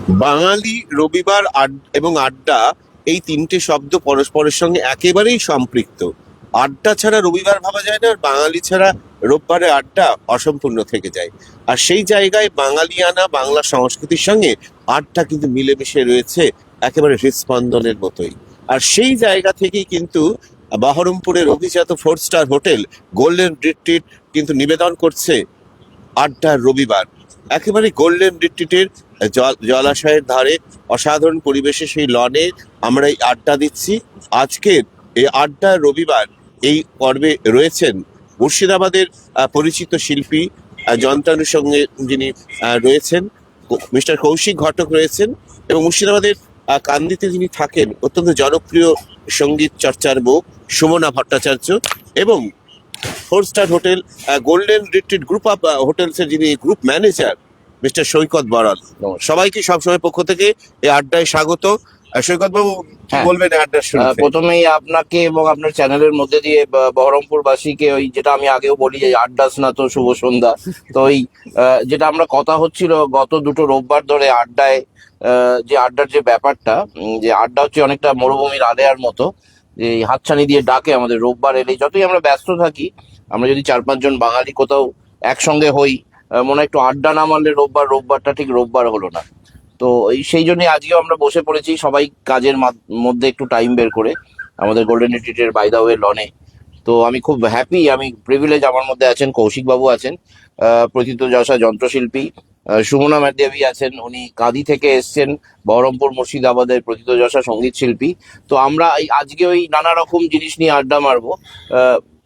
বাঙালি, রবিবার এবং আড্ডা, এই তিনটে শব্দ পরস্পরের সঙ্গে একেবারেই সম্পৃক্ত। আড্ডা ছাড়া রবিবার ভাবা যায় না, আর বাঙালি ছাড়া রোববারে আড্ডা অসম্পূর্ণ থেকে যায়। আর সেই জায়গায় বাঙালিয়ানা বাংলা সংস্কৃতির সঙ্গে আড্ডা কিন্তু মিলেমিশে রয়েছে একেবারে হৃৎস্পন্দনের মতোই। আর সেই জায়গা থেকেই কিন্তু বহরমপুরের অভিজাত 4 স্টার হোটেল গোল্ডেন রিট্রিট কিন্তু নিবেদন করছে আড্ডার রবিবার। একেবারে গোল্ডেন রিট্রিটের জলাশয়ের ধারে অসাধারণ পরিবেশে সেই লনে আমরা এই আড্ডা দিচ্ছি। আজকের এই আড্ডার রবিবার এই পর্বে রয়েছেন মুর্শিদাবাদের পরিচিত শিল্পী, যন্ত্রাংশের সঙ্গে যিনি রয়েছেন, মিস্টার কৌশিক ঘটক রয়েছেন, এবং মুর্শিদাবাদের কান্দিতে যিনি থাকেন অত্যন্ত জনপ্রিয় সঙ্গীত চর্চার মুখ সুমনা ভট্টাচার্য, এবং 4 star hotel golden retreat group of hotels এর যিনি গ্রুপ ম্যানেজার মিস্টার সৈকত বড়াল। সবাইকে সবসময় পক্ষ থেকে এই আড্ডায় স্বাগত। সৈকত বাবু, কি বলবেন এই আড্ডার শুরুতে? প্রথমেই আপনাকে এবং আপনার চ্যানেলের মধ্যে দিয়ে বহরমপুরবাসীকে, ওই যেটা আমি আগেও বলি, যে আড্ডা স্নাত শুভ সন্ধ্যা, তো ওই যেটা আমরা কথা হচ্ছিল গত দুটো রোববার ধরে আড্ডায়, যে আড্ডার যে ব্যাপারটা, যে আড্ডা হচ্ছে অনেকটা মরুভূমির আলেয়ার মতো, যে এই হাতছানি দিয়ে ডাকে আমাদের রোববার এলে। যতই আমরা ব্যস্ত থাকি, আমরা যদি 4-5 জন বাঙালি কোথাও একসঙ্গে হই, মনে হয় একটু আড্ডা না মারলে রোববারটা ঠিক রোববার হলো না। তো সেই জন্য আজকেও আমরা বসে পড়েছি সবাই কাজের মধ্যে একটু টাইম বের করে আমাদের গোল্ডেন রিট্রিটের বাই দা ওয়ে লনে। তো আমি খুব হ্যাপি, আমি প্রিভিলেজ, আমার মধ্যে আছেন কৌশিক বাবু, আছেন প্রথিতযশা যন্ত্রশিল্পী, সুমনা ম্যাডাবি আছেন, উনি কাঁদি থেকে এসছেন, বহরমপুর মুর্শিদাবাদের প্রথিতযশা সঙ্গীত শিল্পী। তো আমরা আজকে ওই নানা রকম জিনিস নিয়ে আড্ডা মারবো।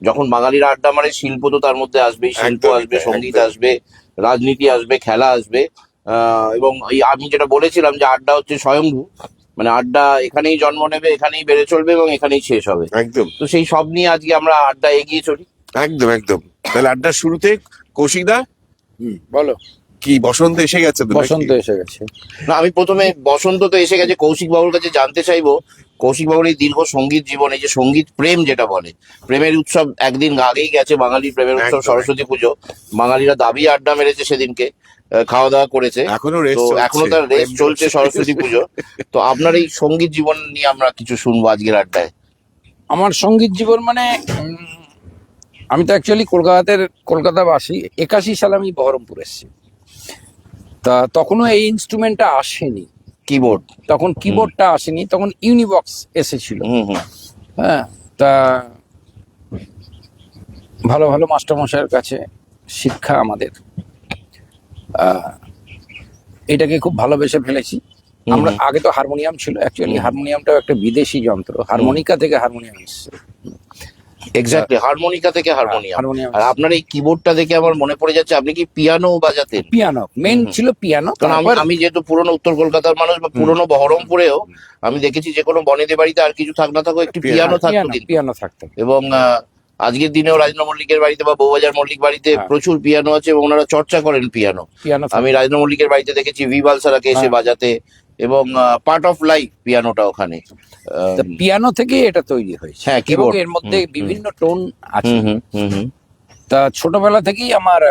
যখন বাঙালিরা আড্ডা মারে, শিল্প তো তার মধ্যে আসবেই, শিল্প আসবে, সঙ্গীত আসবে, রাজনীতি আসবে, খেলা আসবে। এবং আমি যেটা বলেছিলাম যে আড্ডা হচ্ছে স্বয়ংভূ, মানে আড্ডা এখানেই জন্ম নেবে, এখানেই বেড়ে চলবে এবং এখানেই শেষ হবে। একদম। তো সেই সব নিয়ে আজকে আমরা আড্ডা এগিয়ে চলি। একদম একদম। তাহলে আড্ডার শুরুতে কৌশিক দা, বলো। কি বসন্ত এসে গেছে তো? বসন্ত এসে গেছে না, আমি প্রথমে বসন্ত তো এসে গেছে, কৌশিক বাবুর কাছে জানতে চাইবো, কৌশিক বাবুর এই দীর্ঘ সঙ্গীত জীবনে, যে সঙ্গীত প্রেম যেটা বলে, প্রেমের উৎসব একদিন আগেই গেছে, বাঙালির প্রেমের উৎসব সরস্বতী পুজো। বাঙালিরা দাবি আড্ডা মেরেছে সেদিনকে, খাওয়া দাওয়া করেছে, এখনো তার রেস চলছে সরস্বতী পুজো। তো আপনার এই সঙ্গীত জীবন নিয়ে আমরা কিছু শুনবো আজকের আড্ডায়। আমার সঙ্গীত জীবন মানে আমি তো অ্যাকচুয়ালি কলকাতাবাসী। 81 সালে আমি বহরমপুর এসেছি। তা তখনও এই ইনস্ট্রুমেন্টটা আসেনি, কিবোর্ড, তখন কিবোর্ডটা আসেনি, তখন ইউনিবক্স এসেছিল। হ্যাঁ, তা ভালো ভালো মাস্টারমশাইয়ের কাছে শিক্ষা আমাদের, এটাকে খুব ভালোবেসে ফেলেছি আমরা। আগে তো হারমোনিয়াম ছিল, অ্যাকচুয়ালি হারমোনিয়ামটাও একটা বিদেশি যন্ত্র, হারমোনিকা থেকে হারমোনিয়াম এসছে। এক্স্যাক্টলি, হারমোনিকা থেকে হারমোনিয়াম। আর আপনার এই কিবোর্ডটা দেখে আমার মনে পড়ে যাচ্ছে, আপনি কি পিয়ানো বাজাতেন? পিয়ানো মেন ছিল, পিয়ানো। কারণ আমি যেহেতু পুরনো উত্তর কলকাতার মানুষ, বা পুরনো বহরমপুরেও আমি দেখেছি যে কোনো বনেদি বাড়িতে আর কিছু থাক না থাকো, একটি পিয়ানো থাকতো। এবং আজকের দিনেও রাজেন্দ্র মল্লিকের বাড়িতে বা বউবাজার মল্লিক বাড়িতে প্রচুর পিয়ানো আছে, এবং ওনারা চর্চা করেন পিয়ানো। আমি রাজেন্দ্র মল্লিকের বাড়িতে দেখেছি ভি বালসারাকে এসে বাজাতে, এবং পার্ট অফ লাইফ পিয়ানোটা ওখানে। পিয়ানো থেকে এটা তৈরি হয়েছে। হ্যাঁ, এবং এর মধ্যে বিভিন্ন টোন আছে। তা ছোটবেলা থেকেই আমার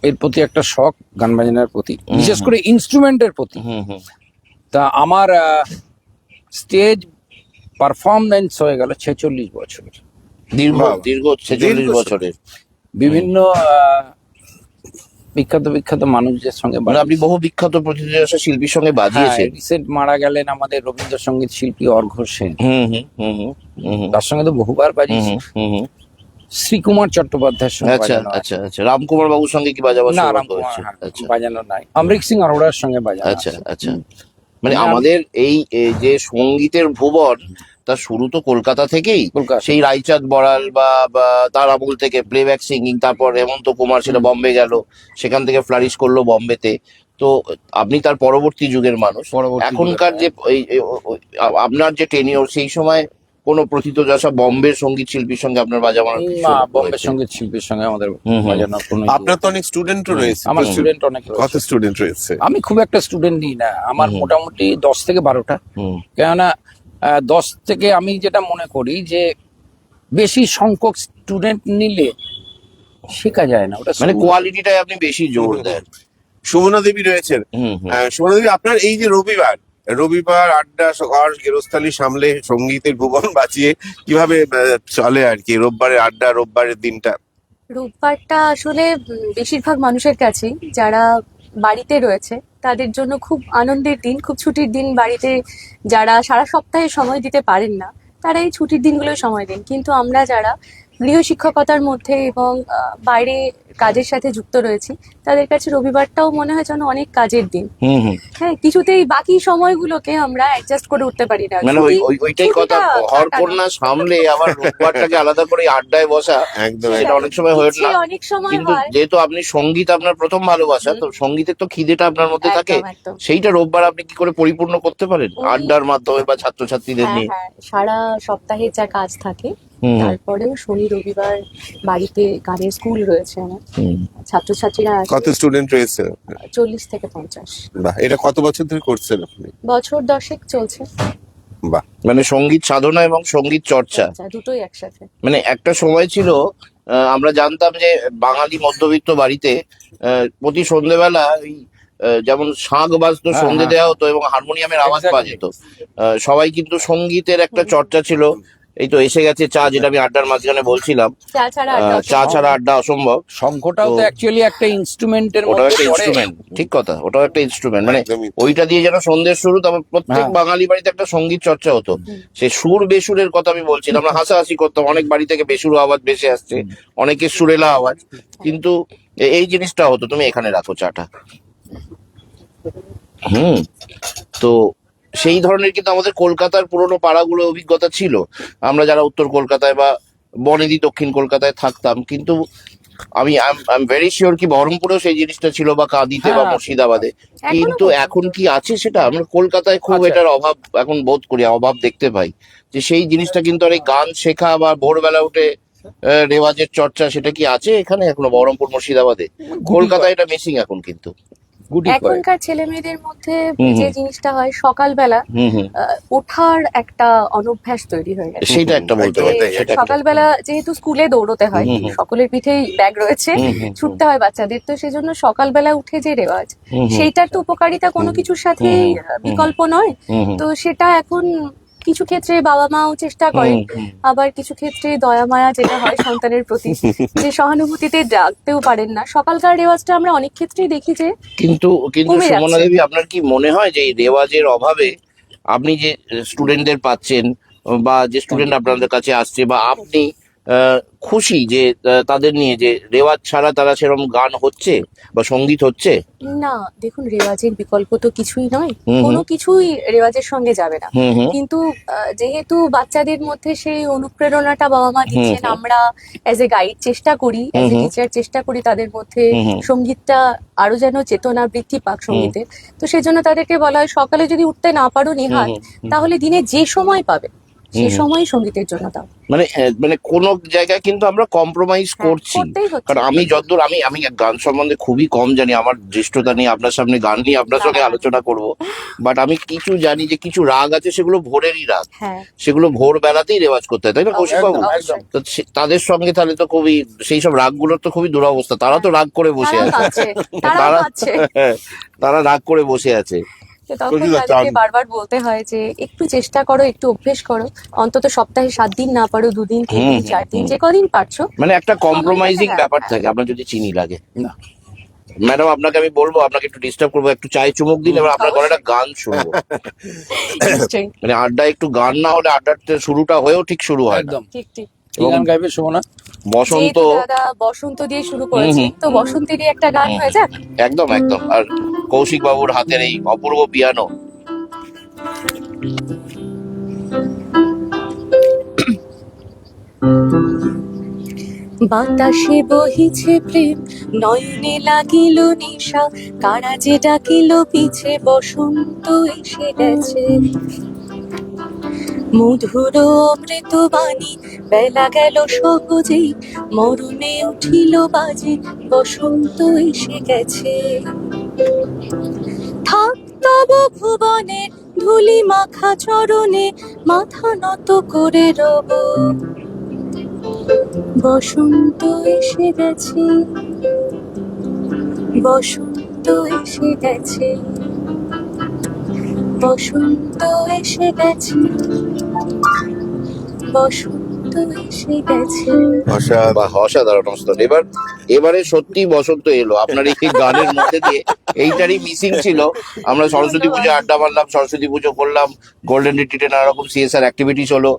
এর প্রতি একটা শখ, গান বাজনার প্রতি, বিশেষ করে ইনস্ট্রুমেন্টের প্রতি। তা আমার স্টেজ পারফরমেন্স হয়ে গেল 46 বছর, দীর্ঘ 46 বছরের। বিভিন্ন বিখ্যাত মানুষদের সঙ্গে। আপনি বহু বিখ্যাত প্রতিযোগিতা শিল্পীর সঙ্গে বাজিয়েছেন। রিসেন্ট মারা গেলেন আমাদের রবীন্দ্রসঙ্গীত শিল্পী অর্ঘ্য সেন, তার সঙ্গে তো বহুবার বাজিয়েছি। শ্রীকুমার চট্টোপাধ্যায়ের সঙ্গে। আচ্ছা, রামকুমার বাবুর সঙ্গে কি বাজানো? না, বাজানো নাই। অমৃত সিং অরোরার সঙ্গে বাজানো। আচ্ছা। মানে আমাদের এই যে সঙ্গীতের ভুবন, তার শুরু তো কলকাতা থেকেই। সেই রায়চাঁদ বড়াল বা তার আমল থেকে প্লেব্যাক সিঙ্গিং, তারপর হেমন্ত কুমার সেটা বম্বে গেল, সেখান থেকে ফ্লারিশ করলো বম্বেতে। তো আপনি তার পরবর্তী যুগের মানুষ। এখনকার যে আপনার যে টেনিওর, সেই সময় কোন প্রথিতযশা বম্বের সঙ্গীত শিল্পীর সঙ্গে আপনার বাজানো? বম্বের সঙ্গীত শিল্পীর সঙ্গে আমাদের বাজানো। আপনার তো অনেক স্টুডেন্টও রয়েছে। আমার স্টুডেন্ট অনেক। কত স্টুডেন্ট রয়েছে? আমি খুব একটা স্টুডেন্ট নিই না, আমার মোটামুটি 10 থেকে 12টা। কেননা 10 থেকে আমি যেটা মনে করি যে বেশি সংখ্যক স্টুডেন্ট নিলে শেখা যায় না, ওটা মানে কোয়ালিটিটাই আপনি বেশি জোর দেন। সুমনা দেবী রয়েছেন। হুম হুম সুমনা দেবী, আপনার এই যে রবিবার রবিবার আড্ডা ঘর গেরস্থালি সামলে সঙ্গীতের ভুবন বাঁচিয়ে কিভাবে চলে আর কি রোববারের আড্ডা, রোববারের দিনটা? রোববারটা আসলে বেশিরভাগ মানুষের কাছেই যারা বাড়িতে রয়েছে তাদের জন্য খুব আনন্দের দিন, খুব ছুটির দিন। বাড়িতে যারা সারা সপ্তাহে সময় দিতে পারেন না তারা এই ছুটির দিনগুলোই সময় দেন, কিন্তু আমরা যারা গৃহ শিক্ষকতার মধ্যে এবং বাইরে কাজের সাথে যুক্ত রয়েছি তাদের কাছে রবিবারটাও মনে হয় যেন অনেক কাজের দিন। হুম হুম হ্যাঁ, কিছুতেই বাকি সময়গুলোকে আমরা অ্যাডজাস্ট করে উঠতে পারি না। মানে ওইটাই কথা, ছুটিটা ঘর কাটানো। কন্যা সামলে আবার রোববারটাকে আলাদা করে আড্ডায় বসা, একদম সেটা অনেক সময় হয়ে ওঠে ইচ্ছে না। অনেক সময় কিন্তু হয়। যেহেতু আপনি সঙ্গীত আপনার প্রথম ভালোবাসা, তো সঙ্গীতের তো খিদেটা আপনার মধ্যে থাকে, একদম একদম। সেইটা রোববার আপনি কি করে পরিপূর্ণ করতে পারেন ওই- আড্ডার মাধ্যমে বা ছাত্রছাত্রীদের হ্যাঁ নিয়ে? হ্যাঁ, সারা সপ্তাহে যা কাজ থাকে হুম তারপরেও শনি রবিবার বাড়িতে গানের স্কুল রয়েছে আমার। হুম ছাত্রছাত্রীরা আসে কত স্টুডেন্ট রয়েছে? 40 থেকে 50। বাহ, এটা কত বছর ধরে করছেন আপনি? বছর 10 চলছে। বাহ, মানে সঙ্গীত সাধনা এবং সঙ্গীত চর্চা, আচ্ছা, দুটোই একসাথে। মানে একটা সময় ছিল আমরা জানতাম যে বাঙালি মধ্যবিত্ত বাড়িতে প্রতি সন্ধ্যেবেলা ওই যেমন শাঁখ বাজতো, হ্যাঁ, সন্ধে হ্যাঁ। দেওয়া হতো এবং হারমোনিয়ামের আওয়াজ Exactly. বাজতো। সবাই কিন্তু সঙ্গীতের একটা চর্চা ছিল। এই তো এসে গেছে চা, যেটা আমি আড্ডার মাঝখানে বলছিলাম, চা ছাড়া আড্ডা চা অসম্ভব। ছাড়া আড্ডা অসম্ভব। শঙ্খটাও তো তো- অ্যাকচুয়ালি একটা ইনস্ট্রুমেন্টের ওটাও মধ্যে একটা পড়ে। ইনস্ট্রুমেন্ট, ঠিক কথা, ওটাও একটা ইনস্ট্রুমেন্ট। মানে একদমই। ওইটা দিয়ে যেন সন্ধ্যের শুরু, তারপর প্রত্যেক হ্যাঁ। বাঙালি বাড়িতে একটা সঙ্গীত চর্চা হতো। সে সুর বেসুরের কথা আমি বলছি না, আমরা হাসাহাসি করতাম, অনেক বাড়ি থেকে বেসুরো আওয়াজ ভেসে আসছে, অনেকের সুরেলা আওয়াজ, কিন্তু এই জিনিসটা হতো। তুমি এখানে রাখো চাটা। হুম। তো সেই ধরনের কিন্তু আমাদের কলকাতার পুরোনো পাড়াগুলো অভিজ্ঞতা ছিল, আমরা যারা উত্তর কলকাতায় বা বনেদি দক্ষিণ কলকাতায় থাকতাম। কিন্তু আমি আই এম ভেরি শিওর কি বহরমপুরেও সেই জিনিসটা ছিল, বা কাঁদিতে বা হ্যাঁ। মুর্শিদাবাদে। এখনো কিন্তু পর্যন্ত। এখন কি আছে সেটা? আমরা কলকাতায় খুব আচ্ছা। এটার অভাব এখন বোধ করি, অভাব দেখতে পাই, যে সেই জিনিসটা কিন্তু আর এই গান শেখা বা ভোরবেলা উঠে রেওয়াজের চর্চা, সেটা কি আছে এখানে এখনো বহরমপুর মুর্শিদাবাদে? কলকাতায় এটা মিসিং এখন কিন্তু। গুটি কয়েক। এখনকার ছেলে মেয়েদের মধ্যে হুম, যে হুম। জিনিসটা হয় সকালবেলা হুম হুম ওঠার একটা অনভ্যাস তৈরি হয়ে গেছে। সেইটা একটা বলতে একদমই পারি, তাই, সেটা একটা। সকালবেলা যেহেতু স্কুলে দৌড়তে হয়, হুম, হুম। সকলের পিঠেই ব্যাগ রয়েছে, হুম, হুম, ছুটতে হয় বাচ্চাদের, তো সেজন্য সকালবেলা উঠে যে রেওয়াজ, হুম, হুম। সেইটার তো উপকারিতা কোনো কিছুর সাথে হুম, হুম, বিকল্প নয়। হুম, হুম। তো সেটা এখন কিছু ক্ষেত্রে বাবা মাও চেষ্টা করেন, হুম, হুম। আবার কিছু ক্ষেত্রে দয়া মায়া যেটা হয় সন্তানের প্রতি, যে সহানুভূতিতে ডাকতেও পারেন না। সকালকার রেওয়াজটা আমরা অনেক ক্ষেত্রেই দেখি যে কিন্তু কিন্তু কমে সুমনা যাচ্ছে। দেবী, আপনার কি মনে হয় যে এই রেওয়াজের অভাবে আপনি যে স্টুডেন্টদের পাচ্ছেন, বা যে স্টুডেন্ট আপনাদের কাছে আসছে, বা আপনি খুশি যে তাদের নিয়ে যে রেওয়াজ ছাড়া তারা সেরকম গান হচ্ছে বা সঙ্গীত হচ্ছে? না, দেখুন, রেওয়াজের বিকল্প তো কিছুই নয়, হুম, হুম। কোনো কিছুই রেওয়াজের সঙ্গে যাবে না। হুম হুম কিন্তু যেহেতু বাচ্চাদের মধ্যে সেই অনুপ্রেরণাটা বাবা মা দিচ্ছেন, হুম। আমরা অ্যাজ এ গাইড চেষ্টা করি, অ্যাজ এ হুম। টিচার চেষ্টা করি তাদের মধ্যে হুম হুম। সঙ্গীতটা আরো যেন চেতনা বৃদ্ধি পাক সঙ্গীতের। তো সেজন্য তাদেরকে বলা হয় সকালে যদি উঠতে না পারো নিহাত, তাহলে দিনে যে সময় পাবে সে হুম। সময় সঙ্গীতের জন্য দাও। মানে কোন জায়গায় কিন্তু আমরা কম্প্রোমাইজ হ্যাঁ, করছি। করতেই হচ্ছে। কারণ আমি যতদূর আমি গান সম্বন্ধে খুবই কম জানি, আমার দৃষ্টতা নিয়ে আপনার সামনে গান নিয়ে আপনার সঙ্গে হ্যাঁ। আলোচনা করব। বাট আমি কিছু জানি যে কিছু রাগ আছে, সেগুলো ভোরেরই রাগ, হ্যাঁ, সেগুলো ভোর বেলাতেই রেওয়াজ করতে হয়, তাই না কৌশিক বাবু? একদম, একদম। তো তাদের সঙ্গে তাহলে তো খুবই, সেই সব রাগগুলোর তো খুবই দুরবস্থা, তারা তো রাগ করে বসে তারাও আছে। কাঁদছে, তারাও তারা কাঁদছে। তারা রাগ করে বসে আছে। তো তখন কবিতা তাদেরকে চান। বারবার বলতে হয় যে একটু চেষ্টা করো, একটু অভ্যেস করো, অন্তত সপ্তাহে 7 দিন না পারো 2 দিন 3 দিন 4 দিন, যে কদিন পারছো। মানে একটা কম্প্রোমাইজিং হ্যাঁ, ব্যাপার হ্যাঁ। থাকে, আপনার যদি চিনি লাগে। ম্যাডাম, আপনাকে আমি বলবো, আপনাকে একটু ডিস্টার্ব করবো, একটু চায়ে চুমুক দিন, এবার আপনার গলাটা গান শুনবো। নিশ্চয়ই, মানে আড্ডা একটু গান না হলে আড্ডার শুরুটা হয়েও ঠিক শুরু হয় না। একদম। ঠিক ঠিক। কি গান গাইবে শোভনা? বসন্ত। যেহেতু দাদা বসন্ত দিয়ে শুরু করেছি, তো বসন্তেরই একটা গান হয়ে যাক। একদম একদম। আর কৌশিক বাবুর হাতের এই অপূর্ব পিয়ানো। বাতাসে বহিছে প্রেম, নয়নে লাগিল নিশা, কারা যে ডাকিল পিছে, বসন্ত এসে গেছে। মধুর অমৃত বাণী, বেলা গেল সহজেই, মরণে উঠিল বাজে, বসন্ত এসে গেছে। থাক তব ভুবনের ধুলি মাখা চরণে, মাথা নত করে রব, বসন্ত এসে গেছে, বসন্ত বসন্ত এসে গেছে, বসন্ত এসে গেছে, বসন্ত এসে গেছে। অসাধারণ। বাহ, অসাধারণ অসাধারণ। এবারে সত্যি বসন্ত এলো আপনার এই গানের মধ্যে দিয়ে, এইটারই মিসিং ছিল। আমরা সরস্বতী পুজো আড্ডা মারলাম, সরস্বতী পুজো করলাম, গোল্ডেন রিট্রিটে নানা রকম সিএসআর অ্যাক্টিভিটিস হলো,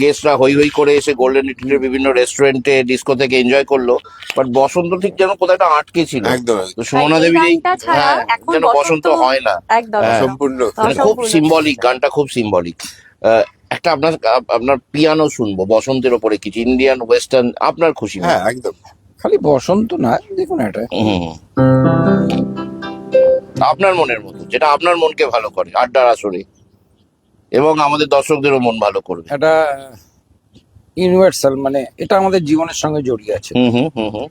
গেস্টরা হই হই করে এসে গোল্ডেন রিট্রিটের বিভিন্ন রেস্টুরেন্টে ডিস্কো থেকে এনজয় করলো, বাট বসন্ত ঠিক যেন কোথাও একটা আটকে ছিল। একদম তো সুমনা এই দেবীর এই গানটা ছাড়া হ্যাঁ, এখন যেন বসন্ত হয় না। একদম হ্যাঁ। সম্পূর্ণ। মানে খুব অসম্পূর্ণ। সিম্বলিক, গানটা খুব সিম্বলিক। একটা আপনার পিয়ানো শুনবো বসন্তের ওপরে, কিছু ইন্ডিয়ান ওয়েস্টার্ন আপনার খুশি মতো। হ্যাঁ একদম। খালি বসন্ত না, দেখুন এটা হুম। আপনার মনের মতো, যেটা আপনার মনকে ভালো করে আড্ডার আসরে, এবং আমাদের দর্শকদেরও মন ভালো করবে। এটা ইউনিভার্সাল, মানে এটা আমাদের জীবনের সঙ্গে জড়িয়ে আছে। হুম হুম হুম হুম।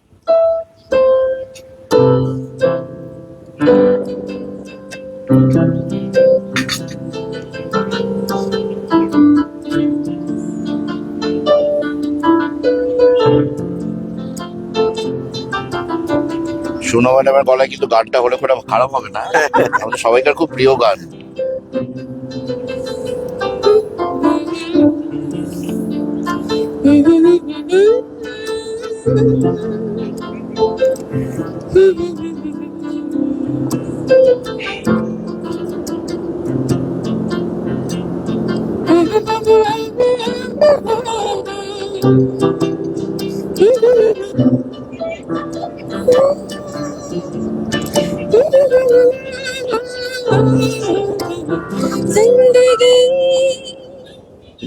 সোনা ম্যাডামের গলায় কিন্তু গানটা হলে খুব একটা খারাপ হবে না, আমাদের সবাইকার খুব প্রিয় গান।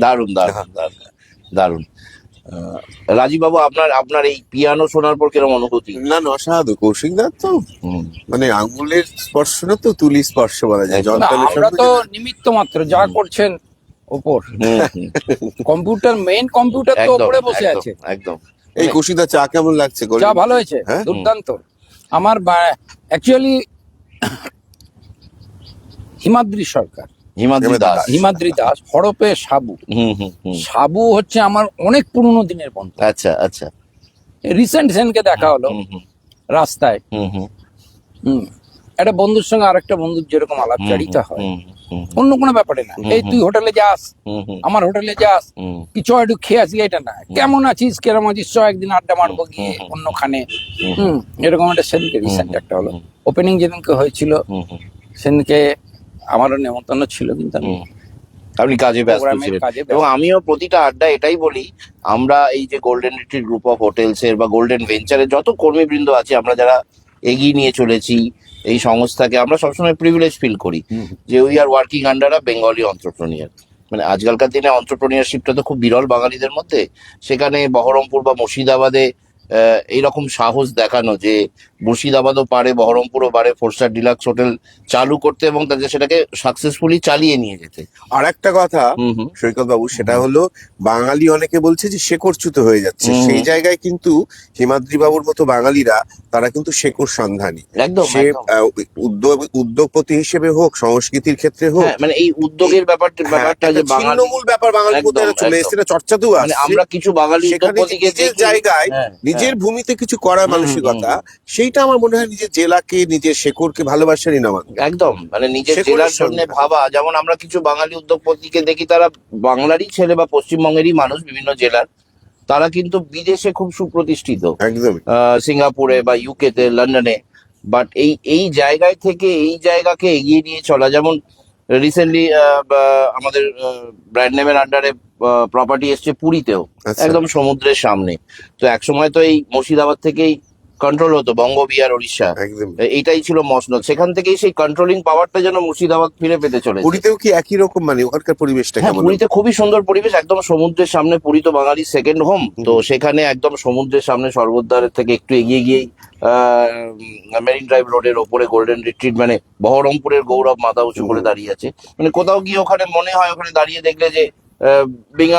দারুণ দারুণ দারুণ দারুণ। রাজীব বাবু, আপনার এই পিয়ানো শোনার পর কিরকম অনুভূতি? না না, অসাধু। কৌশিক দা তো হুম। মানে আঙ্গুলের স্পর্শ না তো তুলি স্পর্শ বলা যায়। একদম। না, যন্ত্রের আমরা সঙ্গে তো নিমিত্ত মাত্র, যা করছেন ওপর হুম, হুম। কম্পিউটার, মেইন কম্পিউটার তো একদম ওপরে বসে একদম আছে। একদম। এই কৌশিক দা চা কেমন লাগছে? যা ভালো হয়েছে, হ্যাঁ? দুর্দান্ত। আমার অ্যাকচুয়ালি হিমাদ্রি সরকার, হিমাদ্রি দাস। হিমাদ্রি দাস হরপে সাবু। হুম হুম হুম। সাবু হচ্ছে আমার অনেক পুরনো দিনের বন্ধু। আচ্ছা আচ্ছা। রিসেন্ট সেনকে দেখা হলো হুম হুম রাস্তায়। হুম হুম হুম, একটা বন্ধুর সঙ্গে আরেকটা বন্ধুর যেরকম আলাপচারিতা হয়, হুম হুম অন্য কোনো ব্যাপারে না। এই তুই হোটেলে যাস, হুম হুম আমার হোটেলে যাস, হুম কিছু একটু খেয়ে আসি, এটা না কেমন আছিস কেরম আছিস, চ একদিন আড্ডা মারবো গিয়ে অন্যখানে। হুম, এরকম একটা সেদিনকে রিসেন্ট একটা হলো। ওপেনিং যেদিনকে হয়েছিল হুম হুম। সেদিনকে আমারও নেমন্তন্ন ছিল, কিন্তু আমি আপনি কাজে ব্যস্ত প্রোগ্রামের ছিলেন। কাজে ব্যস্ত। এবং আমিও প্রতিটা আড্ডা এটাই বলি, আমরা এই যে golden retreat group of hotels এর বা গোল্ডেন ভেঞ্চারের যত কর্মীবৃন্দ আছে, আমরা যারা এগিয়ে নিয়ে চলেছি এই সংস্থাকে, আমরা সবসময় প্রিভিলেজ ফিল করি যে we are working under a Bengali entrepreneur. মানে আজকালকার দিনে অন্ত্রপ্রনিয়ারশিপটা তো খুব বিরল বাঙালিদের মধ্যে। সেখানে বহরমপুর বা মুর্শিদাবাদে এইরকম সাহস দেখানো যে মুর্শিদাবাদও পারে, বহরমপুরও পারে 4 স্টার ডিলাক্স হোটেল চালু করতে, এবং তাদের সেটাকে সাকসেসফুলি চালিয়ে নিয়ে যেতে। আর একটা কথা হুম হুম সৈকত বাবু, সেটা হলো বাঙালি অনেকে বলছে যে শেকড়চ্যুত হয়ে যাচ্ছে। হুম। সেই জায়গায় কিন্তু হিমাদ্রি বাবুর মতো বাঙালিরা, তারা কিন্তু শেকড় সন্ধানী। একদম সে একদম। উদ্যোগপতি হিসেবে হোক, সংস্কৃতির ক্ষেত্রে হোক, হ্যাঁ, মানে এই উদ্যোগের ব্যাপারটা একটা যে বাঙালি, ছিন্নমূল ব্যাপার বাঙালির মধ্যে একদম, চলে একদম। এসেছে, এটা চর্চাতেও মানে আসছে। আমরা কিছু বাঙালি সেখানে যে উদ্যোগপতিকে নিজের দেখি। জায়গায় হ্যাঁ, নিজের ভূমিতে কিছু করার হুম, মানসিকতা, হুম, সেইটা আমার মনে হয় নিজের জেলাকে, নিজের শেকড়কে ভালোবাসারই নামা। একদম। মানে নিজের শেকড়ের জেলার জন্য সন্ধান। ভাবা, যেমন আমরা কিছু বাঙালি উদ্যোগপতিকে দেখি, তারা বাংলারই ছেলে বা পশ্চিমবঙ্গেরই মানুষ, বিভিন্ন জেলার, তারা কিন্তু বিদেশে খুব সুপ্রতিষ্ঠিত, একদমই। সিঙ্গাপুরে বা ইউকে তে, লন্ডনে। বাট এই জায়গায় থেকে এই জায়গাকে এগিয়ে নিয়ে চলা, যেমন রিসেন্টলি আমাদের ব্র্যান্ড নেমের আন্ডারে প্রপার্টি এসছে পুরীতেও, আচ্ছা। একদম সমুদ্রের সামনে। তো একসময় তো এই মুর্শিদাবাদ থেকেই কন্ট্রোল হতো, বঙ্গবিহার উড়িষ্যা, একদম। এইটাই ছিল মসনদ। সেখান থেকেই সেই কন্ট্রোলিং পাওয়ারটা যেন মুর্শিদাবাদ ফিরে পেতে চলেছে। পুরীতেও কি একই রকম, মানে ওখানকার পরিবেশটা হ্যাঁ, কেমন? পুরীতে খুবই সুন্দর পরিবেশ, একদম সমুদ্রের সামনে। পুরী তো বাঙালির সেকেন্ড হোম, তো সেখানে একদম সমুদ্রের সামনে, সর্বদ্বারের থেকে একটু এগিয়ে গিয়েই মেরিন ড্রাইভ রোডের ওপরে গোল্ডেন রিট্রিট, মানে বহরমপুরের গৌরব মাথা উঁচু করে দাঁড়িয়ে আছে। মানে কোথাও গিয়ে ওখানে মনে হয়, ওখানে দাঁড়িয়ে দেখলে যে বিং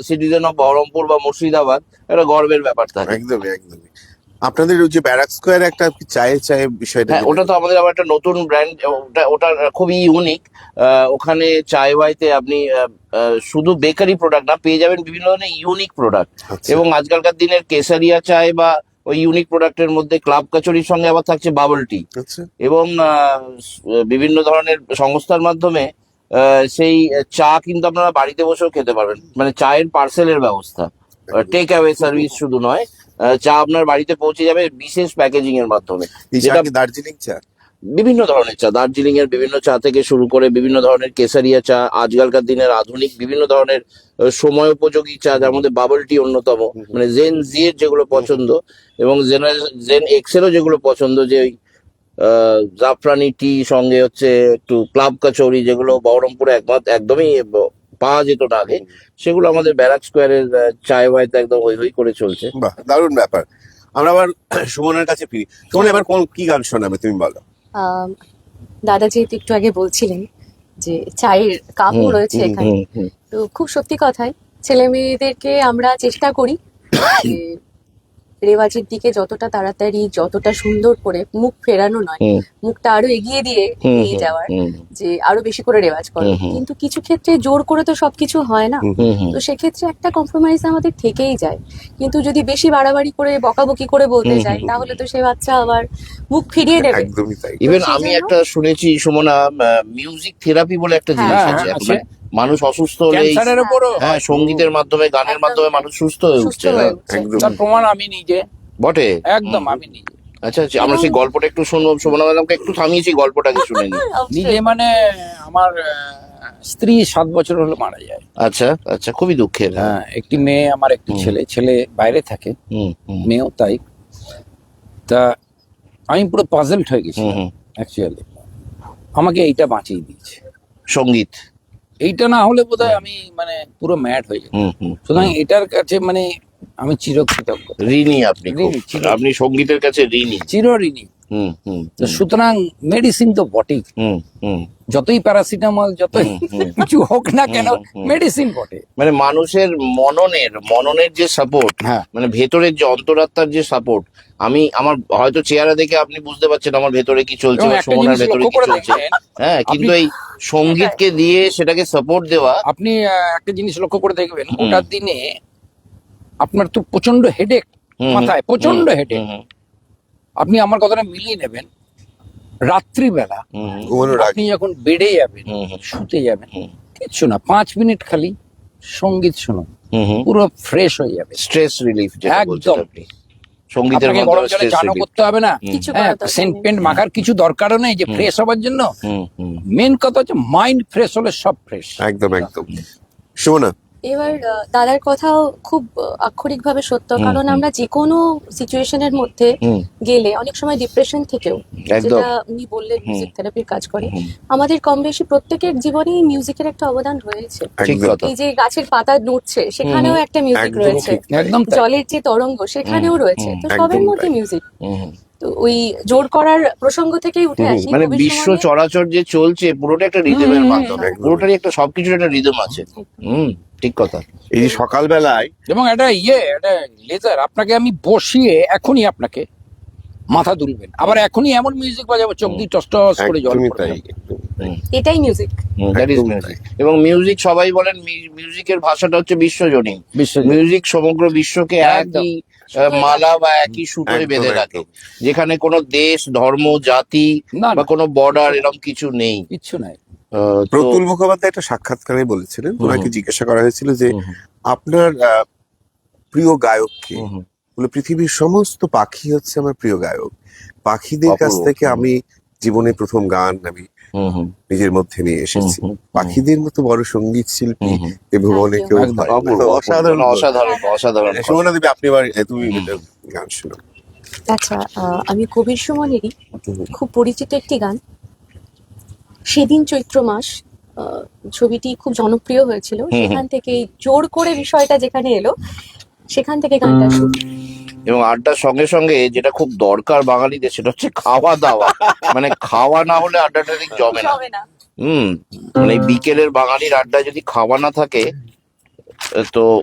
সিটিজেন অফ বহরমপুর বা মুর্শিদাবাদ, একটা গর্বের ব্যাপার থাকে। একদমই একদমই। আপনাদের ওই যে ব্যারাক স্কোয়ারে একটা চায়ের চায়ের বিষয়টা, হ্যাঁ, ওটা তো আমাদের আবার একটা নতুন ব্র্যান্ড, ওটা খুবই ইউনিক। ওখানে চায় ওয়াইতে আপনি শুধু বেকারি প্রোডাক্ট না, পেয়ে যাবেন বিভিন্ন ধরনের ইউনিক প্রোডাক্ট। আচ্ছা। এবং আজকালকার দিনের কেসারিয়া চায় বা ওই ইউনিক প্রোডাক্টের মধ্যে ক্লাব কচুরির সঙ্গে আবার থাকছে বাবল টি, আচ্ছা এবং বিভিন্ন ধরনের সংস্থার মাধ্যমে সেই চা কিন্তু আপনারা বাড়িতে বসেও খেতে পারবেন, মানে চায়ের পার্সেলের ব্যবস্থা, টেক অ্যাওয়ে সার্ভিস শুধু নয়, চা আপনার বাড়িতে পৌঁছে যাবে বিশেষ প্যাকেজিং এর মাধ্যমে। এই চা যেটা কি দার্জিলিং চা? বিভিন্ন ধরনের চা, দার্জিলিং এর বিভিন্ন চা থেকে শুরু করে বিভিন্ন ধরনের কেসারিয়া চা, আজকালকার দিনের আধুনিক বিভিন্ন ধরনের সময় উপযোগী চা, যার মধ্যে বাবল টি অন্যতম, মানে জেন জি এর যেগুলো পছন্দ এবং জেন এক্সেলও যেগুলো পছন্দ, যে ওই জাফরানি টি সঙ্গে হচ্ছে একটু ক্লাব কচৌরি, যেগুলো বহরমপুরে একদমই পাওয়া যেত না আগে, সেগুলো আমাদের ব্যারাক স্কোয়ারের চায় ওয়াইতে একদম হই হই করে চলছে। বাহ, দারুণ ব্যাপার। আমরা আবার সুমনের কাছে ফিরি। সুমন, এবার কোন কি গান শোনাবে তুমি বলো? আম, দাদা যেহেতু একটু আগে বলছিলেন যে চায়ের কাপও রয়েছে এখানে, তো খুব সত্যি কথাই ছেলে মেয়েদেরকে আমরা চেষ্টা করি যে রেওয়াজের দিকে যতটা তাড়াতাড়ি যতটা সুন্দর করে মুখ ফেরানো নয়, মুখটা আরো এগিয়ে দিয়ে নিয়ে যাওয়ার, যে আরো বেশি করে রেওয়াজ করো। কিন্তু কিছু ক্ষেত্রে জোর করে তো সবকিছু হয় না, তো সেক্ষেত্রে একটা কম্প্রোমাইজ আমাদের থেকেই যায়। কিন্তু যদি বেশি বাড়াবাড়ি করে বকাবকি করে বলতে যাই, তাহলে তো সে বাচ্চা আবার মুখ ফিরিয়ে দেবে। একদমই তাই। ইভেন সেই আমি জন্য- একটা শুনেছি সুমনা, মিউজিক থেরাপি বলে একটা জিনিস হ্যাঁ, আছে হ্যাঁ, এখন, আছে। মানুষ অসুস্থ হলে ক্যান্সারের উপরও হ্যাঁ সঙ্গীতের মাধ্যমে, গানের একদম মাধ্যমে তাই। মানুষ সুস্থ হয়ে সুস্থ উঠছে। হয়ে হ্যাঁ, উঠছে। একদম। তার প্রমাণ আমি নিজে, বটে। একদম আমি নিজে আচ্ছা আচ্ছা, আমরা সেই গল্পটা একটু শুনবো। সুমনা ম্যাডামকে একটু থামিয়েছি, গল্পটাকে শুনে নি। অবশ্যই। নিজে মানে আমার স্ত্রী 7 বছর হলো মারা যায়। আচ্ছা আচ্ছা, খুবই দুঃখের। হ্যাঁ, একটি মেয়ে, আমার একটি ছেলে। ছেলে বাইরে থাকে, মেয়েও তাই। তা আমি পুরো পাজলড হয়ে গেছি অ্যাকচুয়ালি। আমাকে এইটা বাঁচিয়ে দিয়েছে। সঙ্গীত। এইটা না হলে বোধহয় আমি মানে পুরো ম্যাড হয়ে যেতাম। সুতরাং এটার কাছে মানে আমি চিরকৃতজ্ঞ, ঋণী আপনি খুব। ঋণী, চির। আপনি সঙ্গীতের কাছে ঋণী। চিরঋণী। তো সুতরাং মেডিসিন তো বটেই, যতই প্যারাসিটামল যতই কিছু হোক না কেন, মেডিসিন বটে। মানে মানুষের মননের যে সাপোর্ট, হ্যাঁ। মানে ভেতরের যে অন্তরাত্মার যে সাপোর্ট, আমার হয়তো চেহারা দেখে আপনি বুঝতে পারছেন আমার ভেতরে কি চলছে এবং বা একটা সুমনার জিনিস ভেতরে লক্ষ্য কি করে চলছে। দেখবেন, হ্যাঁ, কিন্তু এই সঙ্গীতকে দিয়ে সেটাকে সাপোর্ট দেওয়া। আপনি একটা জিনিস লক্ষ্য করে দেখবেন, গোটা দিনে আপনার তো প্রচন্ড হেডেক, মাথায় প্রচন্ড হেডেক। আপনি আমার কথাটা মিলিয়ে নেবেন, রাত্রিবেলা ঘুমানোর আগে আপনি যখন বেডে যাবেন, শুতে যাবেন, কিচ্ছু না, 5 মিনিট খালি সঙ্গীত শুনুন, পুরো ফ্রেশ হয়ে যাবে। স্ট্রেস রিলিফ যেটা বলছেন একদম। আপনি, সঙ্গীতের আপনাকে গরম মাধ্যমে জলে স্ট্রেস চানও রিলিফ। করতে হবে না, কিছু হ্যাঁ, করার দরকার সেন্ট নেই। পেন্ট মাখার কিছু দরকারও নেই যে ফ্রেশ হওয়ার জন্য। মেন কথা হচ্ছে মাইন্ড ফ্রেশ হলে সব ফ্রেশ। একদম একদম। সুমনা, এবার দাদার কথাও খুব আক্ষরিকভাবে সত্য, কারণ আমরা যে কোনো সিচুয়েশনের মধ্যে গেলে অনেক সময় ডিপ্রেশন থেকেও, একদম। যেটা উনি বললেন মিউজিক থেরাপির কাজ করে, আমাদের কম বেশি প্রত্যেকের জীবনেই মিউজিকের একটা অবদান রয়েছে। ঠিক একদম। কথা। এই যে গাছের পাতা নড়ছে, সেখানেও একটা মিউজিক একদমই রয়েছে। ঠিক। একদম তাই। জলের যে তরঙ্গ, সেখানেও রয়েছে। তো একদম সবের মধ্যে তাই। মিউজিক। তো ওই জোর করার প্রসঙ্গ থেকেই উঠে আসি। মানে কবির বিশ্ব সুমনে- চরাচর যে চলছে পুরোটা একটা রিদমের মাধ্যমে, একদম। পুরোটারই একটা সবকিছুর একটা রিদম আছে। ঠিক কথা। এই যে সকালবেলায় এবং একটা একটা লেজার, আপনাকে আমি বসিয়ে এখনই আপনাকে মাথা দুলবেন, আবার এখনই এমন মিউজিক বাজাবো চোখ দিয়ে টস টস করে জল একদমই পড়বে। তাই, একদমই তাই। এটাই মিউজিক। That is একদম music. এবং মিউজিক, সবাই বলেন মিউজিকের ভাষাটা হচ্ছে বিশ্বজনীন। বিশ্বজিৎ। মিউজিক সমগ্র বিশ্বকে একদম। একই মালা বা একই সুতোয় একদম, বেঁধে একদম। রাখে, যেখানে কোনো দেশ, ধর্ম, জাতি না, না। বা কোনো বর্ডার এরকম কিছু নেই। কিচ্ছু নাই। তো- প্রতুল মুখোপাধ্যায় একটা সাক্ষাৎকারে বলেছিলেন, ওনাকে জিজ্ঞাসা করা হয়েছিল যে আপনার প্রিয় গায়ক কে? বলে পৃথিবীর সমস্ত পাখি হচ্ছে আমার প্রিয় গায়ক। পাখিদের কাছ অপূর্ব। থেকে আমি জীবনে প্রথম গান আমি নিজের মধ্যে নিয়ে এসেছি। পাখিদের মতো বড় সঙ্গীত শিল্পী এ ভুবনে কেউ একদম। হয় না। অপূর্ব, অসাধারণ অসাধারণ, অসাধারণ। সুমনা দেবী, আপনি এবার তুমি গান শুনো। আচ্ছা, আমি কবির সুমনেরই খুব পরিচিত একটি গান, সেদিন চৈত্র মাস, ছবিটি খুব জনপ্রিয় হয়েছিল, সেখান থেকেই জোর করে বিষয়টা যেখানে এলো, সেখান থেকে গানটা শুরু। এবং আড্ডার সঙ্গে সঙ্গে যেটা খুব দরকার বাঙালিদের, সেটা হচ্ছে খাওয়া দাওয়া। মানে খাওয়া না হলে আড্ডাটা ঠিক জমে না। হবে না। মানে এই বিকেলের বাঙালির আড্ডায় যদি খাওয়া না থাকে, তো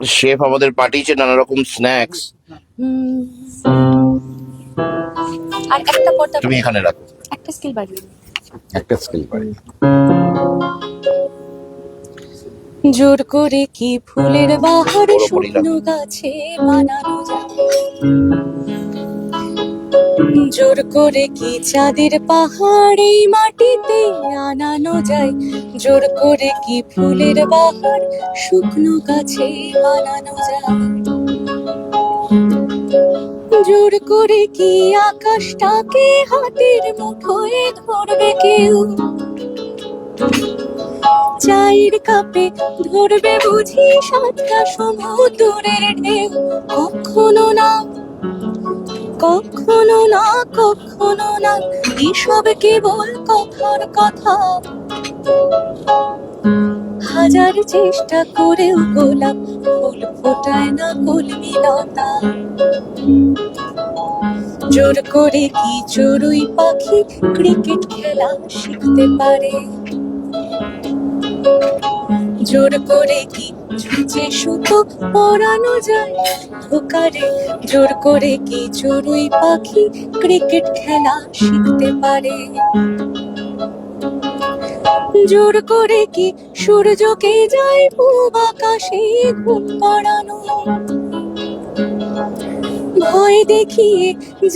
শেফ আমাদের পাঠিয়েছে নানা রকম স্ন্যাক্স। হুম। আর একটা পর্দা, তুমি এখানে রাখো। একটা স্কিল বাড়িয়ে দিই। একটা স্কিল পারে। জোর করে কি ফুলের বাহার বড় পরিলাম। শুকনো গাছে বানানো যায়, জোর করে কি চাঁদের পাহাড় এই মাটিতে আনানো যায়, জোর করে কি ফুলের বাহার শুকনো গাছে বানানো যায়, জোর করে কি আকাশটাকে হাতের মুঠোয় ধরবে কেউ, চায়ের কাপে ধরবে বুঝি সাতটা সমুদ্রের ঢেউ, কখনো না কখনো না কখনো না, এসব কেবল কথার কথা, হাজার চেষ্টা করেও গোলাপ ফুল ফোটায় না কলমিলতা, জোর করে কি চড়ুই পাখি ক্রিকেট খেলা শিখতে পারে, জোর করে কি ছুঁচে সুতো পরানো যায় ধোকারে, জোর করে কি চড়ুই পাখি ক্রিকেট খেলা শিখতে পারে, জোর করে কি সূর্যকে যায় পূব আকাশে ঘুম পাড়ানো, ভয় দেখিয়ে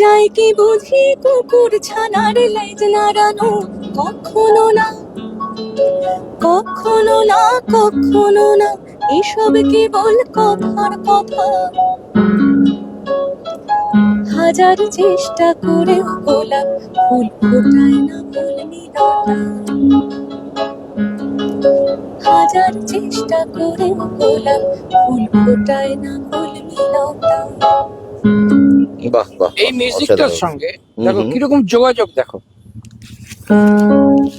যায় কি বুঝি কুকুর ছানার লেজ নাড়ানো, কখনো না কখনো না কখনো না, এসব কেবল কথার কথা, হাজার চেষ্টা করেও গোলাপ ফুল ফোটায় না কলমিলতা, হাজার চেষ্টা করেও গোলাপ ফুল ফোটায় না কলমিলতা। বাহ বাহ, এই মিউজিকটার অসাধারণ। সঙ্গে দেখো হুম। কিরকম যোগাযোগ, দেখো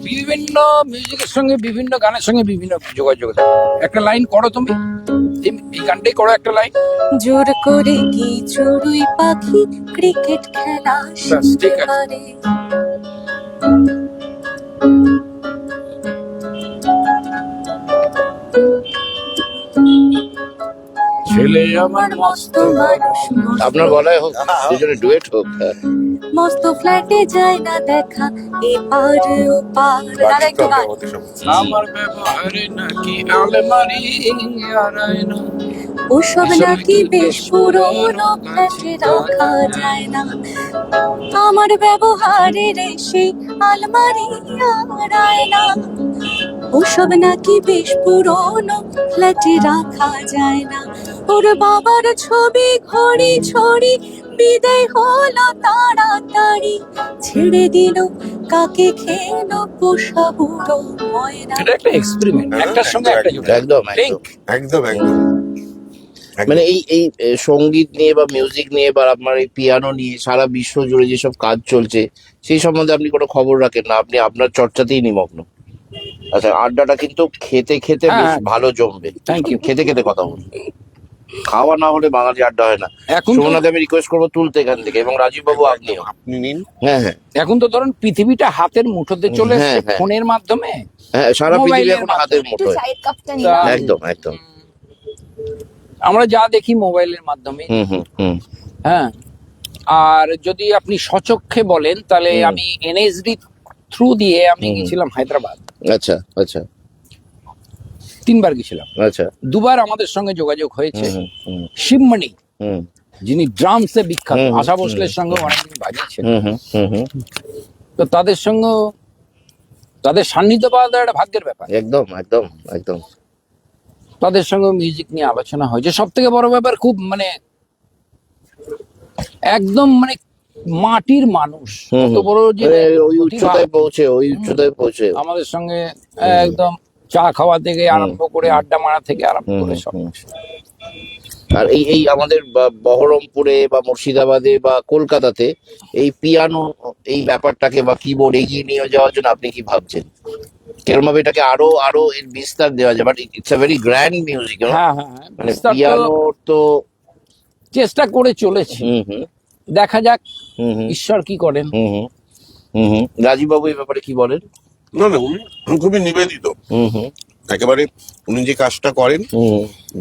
বিভিন্ন মিউজিকের সঙ্গে বিভিন্ন গানের সঙ্গে বিভিন্ন যোগাযোগ, দেখো একটা লাইন করো তুমি, এই গানটাই করো একটা লাইন। জোর করে কি চড়ুই পাখি ক্রিকেট খেলা শিখতে ঠিক আছে। পারে, ছেলে আমার মস্ত মানুষ মস্ত আপনার গলায় হোক, দুজনে ডুয়েট হোক। হ্যাঁ। মস্ত ফ্ল্যাটে যায় না দেখা এপার ওপার, দাদা একটু গান। আমার ব্যবহারে নাকি আলমারি আড়ায় না, ওসব নাকি বেশ পুরোনো ফ্ল্যাটে রাখা যায় না, আমার ব্যবহারের সেই আলমারি আড়ায় না, ওসব নাকি বেশ পুরোনো ফ্ল্যাটে রাখা যায় না, ওর বাবার ছবি ঘড়ি ছড়ি বিদায় হলো তাড়াতাড়ি, ছেড়ে দিল কাকে খেলো পোষা বুড়ো ময়না। এটা একটা এক্সপেরিমেন্ট, একটার সঙ্গে একটা যোগাযোগ, একদম লিঙ্ক। একদম একদম মানে এই সঙ্গীত নিয়ে বা মিউজিক নিয়ে বা আপনার এই পিয়ানো নিয়ে সারা বিশ্ব জুড়ে যেসব কাজ চলছে সেই সম্বন্ধে আপনি কোনো খবর রাখেন না, আপনি আপনার চর্চাতেই নিমগ্ন। আচ্ছা, আড্ডাটা কিন্তু খেতে খেতে বেশ হ্যাঁ। ভালো জমবে। Thank you. খেতে খেতে কথা বলুন, খাওয়া না হলে বাঙালি আড্ডা হয় না। এখন তো- সুমনাকে আমি রিকোয়েস্ট করবো তুলতে এখান থেকে, এবং রাজীব বাবু আপনিও। আপনি নিন। হ্যাঁ হ্যাঁ এখন তো ধরুন পৃথিবীটা হাতের মুঠোতে চলে হ্যাঁ, এসেছে হ্যাঁ। ফোনের মাধ্যমে, হ্যাঁ, সারা পৃথিবী মোবাইলের এখন হাতের একটু মুঠোয়। চায়ের কাপটা তা- নিলাম। একদম একদম। আমরা যা দেখি মোবাইলের মাধ্যমে। হুম হুম হুম হ্যাঁ, আর যদি আপনি সচক্ষে বলেন তাহলে হুম। আমি এনএসডি থ্রু দিয়ে আমি হুম। গেছিলাম হায়দ্রাবাদ, আচ্ছা আচ্ছা 3 বার গেছিলাম, আচ্ছা। 2 বার আমাদের সঙ্গে যোগাযোগ হয়েছে। হুম হুম শিবমণি, হুম যিনি ড্রামসে বিখ্যাত, হুম, আশা হুম, ভোসলের সঙ্গে অনেকদিন বাজিয়েছেন, হুম হুম হুম হুম তো তাদের সঙ্গে তাদের সান্নিধ্য পাওয়া একটা ভাগ্যের ব্যাপার। একদম একদম একদম। তাদের সঙ্গে মিউজিক নিয়ে আলোচনা হয়েছে। সব থেকে বড় ব্যাপার, খুব মানে একদম মানে মাটির মানুষ, হুম, কত হুম। বড় যে মানে ওই প্রতিভা। উচ্চতায় পৌঁছে আমাদের সঙ্গে একদম চা খাওয়া থেকে আরম্ভ করে আড্ডা মারা থেকে আরম্ভ হুম, করে সব হুম। আর এই আমাদের বহরমপুরে বা মুর্শিদাবাদে বা কলকাতাতে এই পিয়ানো এই ব্যাপারটাকে বা কিবোর্ড এগিয়ে নিয়ে যাওয়ার জন্য আপনি কি ভাবছেন? কেরম ভাবে এটাকে আরো আরো এর বিস্তার দেওয়া যায়? But it's a very grand music, হ্যাঁ হ্যাঁ হ্যাঁ, মানে বিস্তার তো পিয়ানো তো। চেষ্টা করে চলেছি, হুম হুম দেখা যাক হুম হুম ঈশ্বর কি করেন। হুম হুম হুম হুম। রাজীব বাবু এই ব্যাপারে কি বলেন? না না, উনি খুবই নিবেদিত। হুম হুম একেবারে উনি যে কাজটা করেন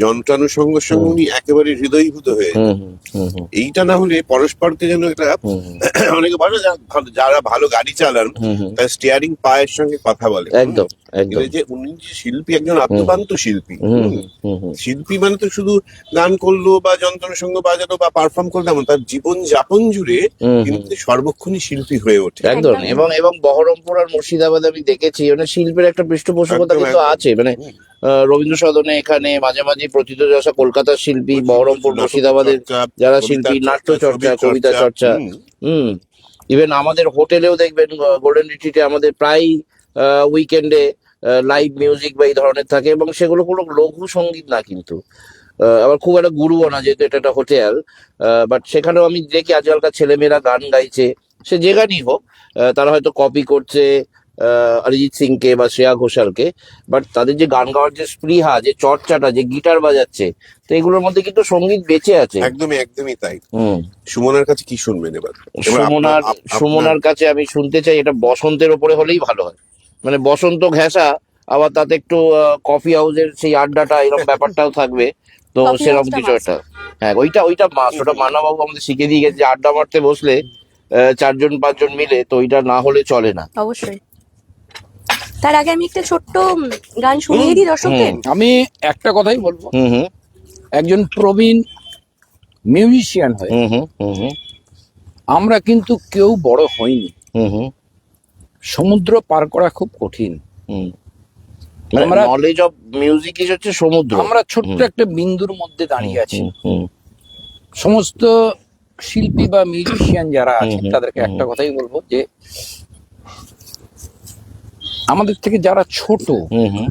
যন্ত্রানুষঙ্গের সঙ্গে উনি একেবারে হৃদয়ভূত হয়ে যান। এইটা না হলে পরস্পরকে যেন একটা অনেকে ভালো যারা ভালো গাড়ি চালান তার স্টিয়ারিং পায়ের সঙ্গে কথা বলে। একদম একদম যে উনি যে শিল্পী, একজন আত্মবান্ত শিল্পী। শিল্পী মানে তো শুধু গান করলো বা যন্ত্রানুষঙ্গ বাজানো বা পারফর্ম করলো এমন, তার জীবন যাপন জুড়ে কিন্তু সর্বক্ষণই শিল্পী হয়ে ওঠে। একদম। এবং বহরমপুর আর মুর্শিদাবাদে আমি দেখেছি মানে শিল্পের একটা পৃষ্ঠপোষকতা একদম, কিন্তু একদম। আছে। মানে রবীন্দ্র সদনে এখানে মাঝে মাঝে প্রথিতযশা কলকাতার শিল্পী, বহরমপুর মুর্শিদাবাদের যারা শিল্পী, নাট্য চর্চা, কবিতা চর্চা। ইভেন আমাদের হোটেলেও দেখবেন গোল্ডেন রিট্রিটে আমাদের প্রায় উইকেন্ডে লাইভ মিউজিক বা এই ধরনের থাকে, এবং সেগুলো কোনো লঘু সঙ্গীত না কিন্তু আবার খুব একটা গুরুও না, যেহেতু এটা একটা হোটেল। বাট সেখানেও আমি দেখি আজকালকার ছেলেমেয়েরা গান গাইছে, সে যে গানই হোক, তারা হয়তো কপি করছে অরিজিৎ সিংকে বা শ্রেয়া ঘোষালকে, বাট তাদের যে গান গাওয়ার যে স্পৃহা, যে চর্চাটা, যে গিটার বাজাচ্ছে, তো এগুলোর মধ্যে কিন্তু সঙ্গীত বেঁচে আছে। একদমই একদমই তাই। সুমনার কাছে কি শুনবেন এবার? সুমনার কাছে আমি শুনতে চাই, এটা বসন্তের ওপরে হলেই ভালো হয়। মানে বসন্ত ঘেঁষা, আবার তাতে একটু কফি হাউসের সেই আড্ডাটা, এরকম ব্যাপারটাও থাকবে। তো Coffee সেরকম house টা কিছু must। একটা, হ্যাঁ ওইটা মাস, ওটা মান্নাবাবু আমাদের শিখে দিয়ে গেছে যে আড্ডা মারতে বসলে 4-5 জন মিলে, তো ওইটা না হলে চলে না। অবশ্যই। তার আগে আমি একটা ছোট্ট গান শুনিয়ে দিই দর্শকদের। আমি একটা কথাই বলবো, হুম হুম একজন প্রবীণ মিউজিশিয়ান হয়ে হুম হুম হুম হুম আমরা কিন্তু কেউ বড় হইনি। হুম হুম সমুদ্র পার করা খুব কঠিন। হুম আমরা- নলেজ অফ মিউজিক ইজ হচ্ছে সমুদ্র। আমরা ছোট্ট একটা বিন্দুর মধ্যে দাঁড়িয়ে আছি। হুম সমস্ত শিল্পী বা মিউজিশিয়ান যারা আছেন তাদেরকে একটা কথাই বলবো যে আমাদের থেকে যারা ছোট হুম হুম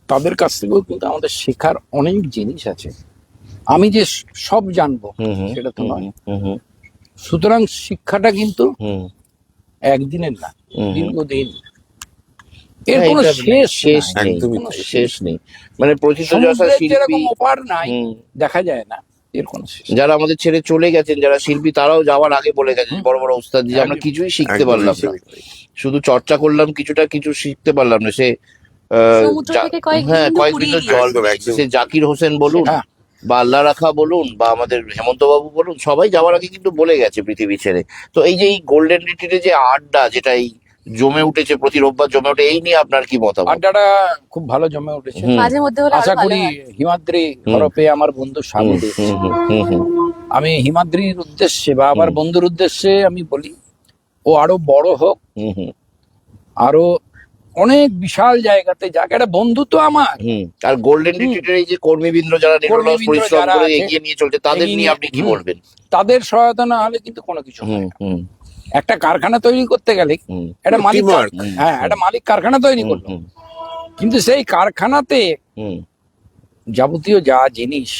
তাদের কাছ থেকেও কিন্তু আমাদের শেখার অনেক জিনিস আছে। আমি যে সব জানবো সেটা তো নয়। সুতরাং শিক্ষাটা কিন্তু একদিনের না, দীর্ঘদিন। এর কোনো শেষ নাই, একদমই কোনো তাই। শেষ নেই। মানে প্রথিতযশা সমুদ্রের শিল্পী যেরকম ওপার নাই, দেখা যায় না, এর কোনো শেষ নেই। যারা আমাদের ছেড়ে চলে গেছেন, যারা শিল্পী, তারাও যাওয়ার আগে বলে গেছেন, বড় বড় ওস্তাদ, যে আমরা কিছুই শিখতে একদমই পারলাম না, শুধু চর্চা করলাম, কিছু শিখতে পারলাম না। সে সমুদ্র থেকে কয়েক হ্যাঁ বিন্দু কয়েক কুড়িয়ে বিন্দু নিয়ে জল, একদম, একদম। সে জাকির হোসেন বলুন হ্যাঁ। বা আল্লাহ রাখা বলুন বা আমাদের হেমন্ত বাবু বলুন, সবাই যাওয়ার আগে কিন্তু বলে গেছে পৃথিবী ছেড়ে। তো এই যে এই গোল্ডেন রিট্রিটে যে আড্ডা, যেটা এই জমে উঠেছে, প্রতি রোববার জমে উঠে, এই নিয়ে আপনার কি মতামত? আড্ডাটা খুব ভালো জমে উঠেছে। মাঝে মধ্যে হলে আরো আশা ভালো করি হয়। হিমাদ্রি হরপে আমার বন্ধু সাগরে, আমি হিমাদ্রির উদ্দেশ্যে বা আমার বন্ধুর উদ্দেশ্যে আমি বলি, ও আরো বড় হোক, আরো অনেক বিশাল জায়গাতে যাক। একটা বন্ধু তো আমার। আর গোল্ডেন রিট্রিটের এই যে কর্মীবৃন্দ যারা নিরলস কর্মীবৃন্দ পরিশ্রম যারা করে আছে, এগিয়ে নিয়ে চলছে, তাদের এগিয়ে নিয়ে নিয়ে- আপনি কি বলবেন? তাদের সহায়তা না হলে কিন্তু কোনো কিছু হয় না। একটা কারখানা তৈরি করতে গেলে একটা মালিক, Teamwork। হ্যাঁ একটা মালিক কারখানা তৈরি করলো, কিন্তু সেই কারখানাতে যাবতীয় যা জিনিস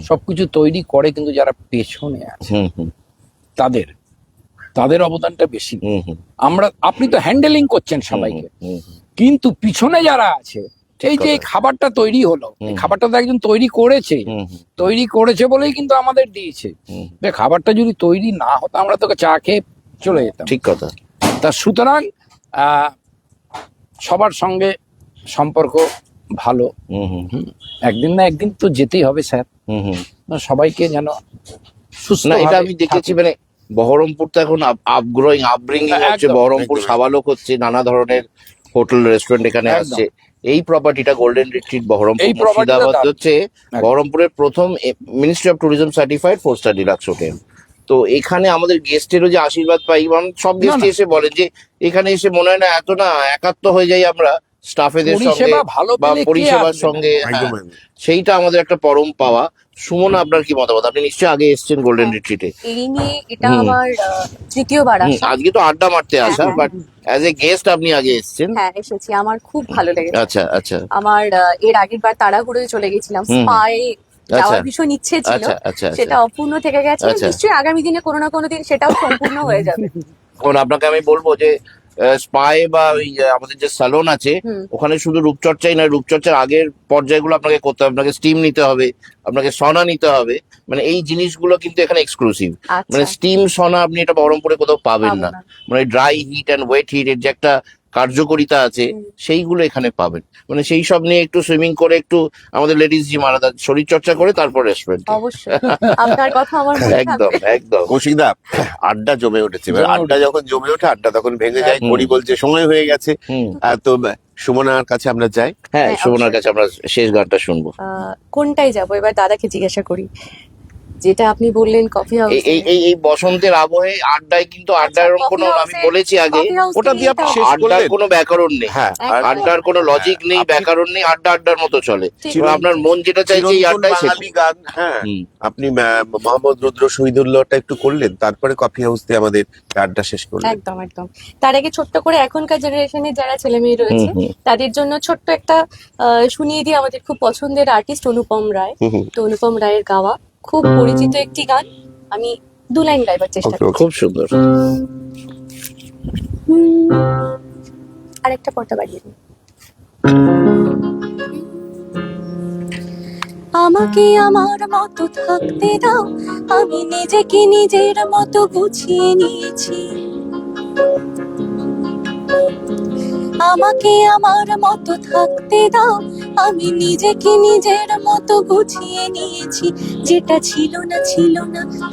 সবকিছু তৈরি করে কিন্তু যারা পেছনে আছে তাদের অবদানটা বেশি। আপনি তো হ্যান্ডেলিং করছেন সবাইকে, কিন্তু পিছনে যারা আছে, এই যে এই খাবারটা তৈরি হলো, এই খাবারটা তো একজন তৈরি করেছে বলেই কিন্তু আমাদের দিয়েছে। খাবারটা যদি তৈরি না হতো আমরা তোকে চা খেয়ে চলে যেতাম। ঠিক কথা। তা সুতরাং সবার সঙ্গে সম্পর্ক ভালো, একদিন না একদিন তো যেতেই হবে স্যার। সবাইকে যেন সুস্থ, না এটা আমি দেখেছি, মানে বহরমপুর তো এখন আপব্রিঙ্গিং হচ্ছে, একদম, বহরমপুর সাবালক হচ্ছে, নানা ধরনের হোটেল রেস্টুরেন্ট এখানে একদম। আসছে। এই প্রপার্টিটা গোল্ডেন রিট্রিট বহরমপুর এই property টা মুর্শিদাবাদ দারুণ। হচ্ছে বহরমপুরের প্রথম ministry of tourism certified 4-star deluxe hotel. তো এখানে আমাদের গেস্টেরও যে আশীর্বাদ পাই, এবং সব গেস্ট এসে বলেন যে এখানে এসে মনে হয় না এত না একাত্ম হয়ে যাই আমরা স্টাফেদের সঙ্গে পরিষেবা ভালো বা পেলে কে পরিষেবার আসবে না? সঙ্গে। একদম হ্যাঁ, সেইটা আমাদের একটা পরম পাওয়া। সুমন, আপনার কি মতামত? আপনি নিশ্চয়ই আগে এসেছেন গোল্ডেন রিট্রিটে। এই নিয়ে এটা আমার তৃতীয়বার আসা। আজকে তো আড্ডা মারতে আসা, বাট অ্যাজ এ গেস্ট আপনি আগে এসেছেন। হ্যাঁ এসেছি, আমার খুব ভালো লেগেছে। আচ্ছা আচ্ছা আমার এর আগের বার তাড়াহুড়োয় চলে গেছিলাম, স্পায় যাওয়ার ভীষণ ইচ্ছে ছিল, আচ্ছা আচ্ছা সেটা অপূর্ণ থেকে গেছে। আচ্ছা। নিশ্চয়ই আগামী দিনে কোনো না কোনো দিন সেটাও সম্পূর্ণ হয়ে যাবে। এখন আপনাকে আমি বলবো যে স্পাই বা ওই যে আমাদের যে স্যালন আছে, ওখানে শুধু রূপচর্চাই নয়, রূপচর্চার আগের পর্যায়গুলো আপনাকে করতে হবে। আপনাকে স্টিম নিতে হবে, আপনাকে সনা নিতে হবে। মানে এই জিনিসগুলো কিন্তু এখানে এক্সক্লুসিভ। মানে স্টিম সনা আপনি এটা বহরমপুরে কোথাও পাবেন না। মানে dry heat and wet heat এর যে একটা কার্যকারিতা আছে সেইগুলো এখানে পাবেন। মানে সেই সব নিয়ে একটু সুইমিং করে একটু আমাদের লেডিস জিম আলাদা শরীর চর্চা করে তারপর রেস্টুরেন্ট। অবশ্যই আপনার কথা আমার মনে একদম থাকবে। একদম। কৌশিকদা, আড্ডা জমে উঠেছে। এবার জমে আড্ডা যখন জমে ওঠে, আড্ডা তখন ভেঙে যায়। হুম। করি বলছে সময় হয়ে গেছে। হুম। তো সুমনার কাছে আমরা যাই। হ্যাঁ, হ্যাঁ, সুমনার অবশ্যই। কাছে আমরা শেষ গানটা শুনবো। কোনটাই যাব, এবার দাদাকে জিজ্ঞাসা করি। যেটা আপনি বললেন কফি হাউস, এই এই এই এই বসন্তের আবহে আড্ডায় কিন্তু আড্ডার এরকম কফি কোনো, আমি হাউসে- বলেছি আগে, কফি হাউস ওটা দিয়ে আপনি শেষ আড্ডার করলেন। কোনো ব্যাকরণ নেই। হ্যাঁ, একদম। আড্ডার কোনো লজিক নেই, আপনি- ব্যাকরণ নেই, আড্ডা আড্ডার মতো চলে। ঠিক। এবার আপনার মন যেটা চাইছে এই চিরন্তন আড্ডায় বাঙালি গান। হ্যাঁ, হুম। আপনি মোহাম্মদ রুদ্র শহীদুল্লাহটা একটু করলেন, তারপরে কফি হাউস দিয়ে আমাদের আড্ডা শেষ করলেন। একদম একদম। তার আগে ছোট্ট করে এখনকার জেনারেশনের যারা ছেলে মেয়ে রয়েছে হুম, হুম। তাদের জন্য ছোট্ট একটা শুনিয়ে দিই আমাদের খুব পছন্দের আর্টিস্ট অনুপম রায়। হুম, হুম। তো অনুপম রায়ের গাওয়া খুব পরিচিত একটি গান, আমি 2 লাইন গাইবার চেষ্টা Okay, করি। okay. খুব সুন্দর। আরেকটা পর্দা বাড়িয়ে দিন। আমাকে আমার মতো থাকতে দাও, আমি নিজেকে নিজের মতো গুছিয়ে নিয়েছি। আমাকে আমার মতো থাকতে দাও, আমি নিজেকে নিজের মতো গুছিয়ে নিয়েছি। যেটা ছিল না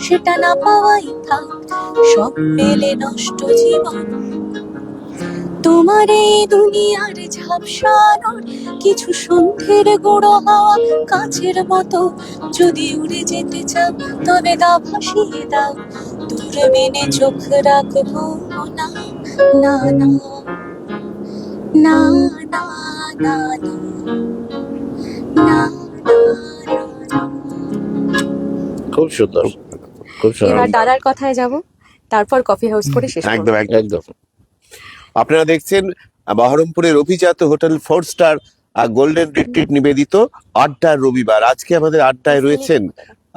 সেটা না পাওয়াই থাক, সব পেলে নষ্ট জীবন। তোমার এই দুনিয়ার ঝাপসানোর কিছু সন্ধ্যের গুঁড়ো হাওয়া কাছের মতো, যদি উড়ে যেতে চাও তবে দাও ভাসিয়ে দাও, দূরবীনে চোখ রাখবো না, না না না না না না না। খুব সুন্দর, খুব সুন্দর। এবার দাদার কথায় যাব, তারপর কফি হাউস করে শেষ করব। একদম একদম। একদম। আপনারা দেখছেন বহরমপুরের অভিজাত হোটেল 4 স্টার গোল্ডেন রিট্রিট নিবেদিত আড্ডার রবিবার। আজকে আমাদের আড্ডায় রয়েছেন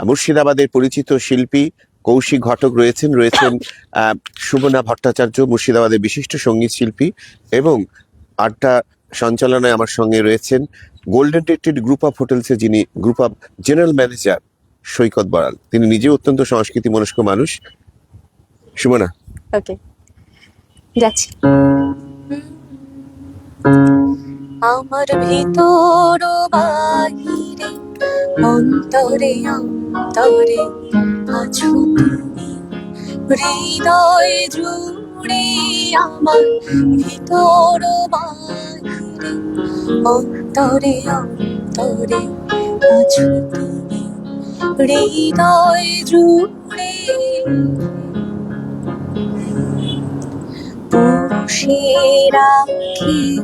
মুর্শিদাবাদের পরিচিত শিল্পী কৌশিক ঘটক, রয়েছেন সুমনা ভট্টাচার্য, মুর্শিদাবাদের বিশিষ্ট সঙ্গীত শিল্পী, এবং আড্ডা সঞ্চালনায় আমার সঙ্গে রয়েছেন গোল্ডেন রিট্রিট গ্রুপ অফ হোটেলসে যিনি গ্রুপ অফ জেনারেল ম্যানেজার সৈকত বড়াল। তিনি নিজেও অত্যন্ত সংস্কৃতি মনস্ক মানুষ। সুমনা, ওকে, যাচ্ছি। আমার ভিতর বাহিরে অন্তরে অন্তরে আছো তুমি, হৃদয় জুড়ে আমার ভিতর বাহিরে অন্তরে অন্তরে আছো তুমি, হৃদয় জুড়ে। পুষে রাখে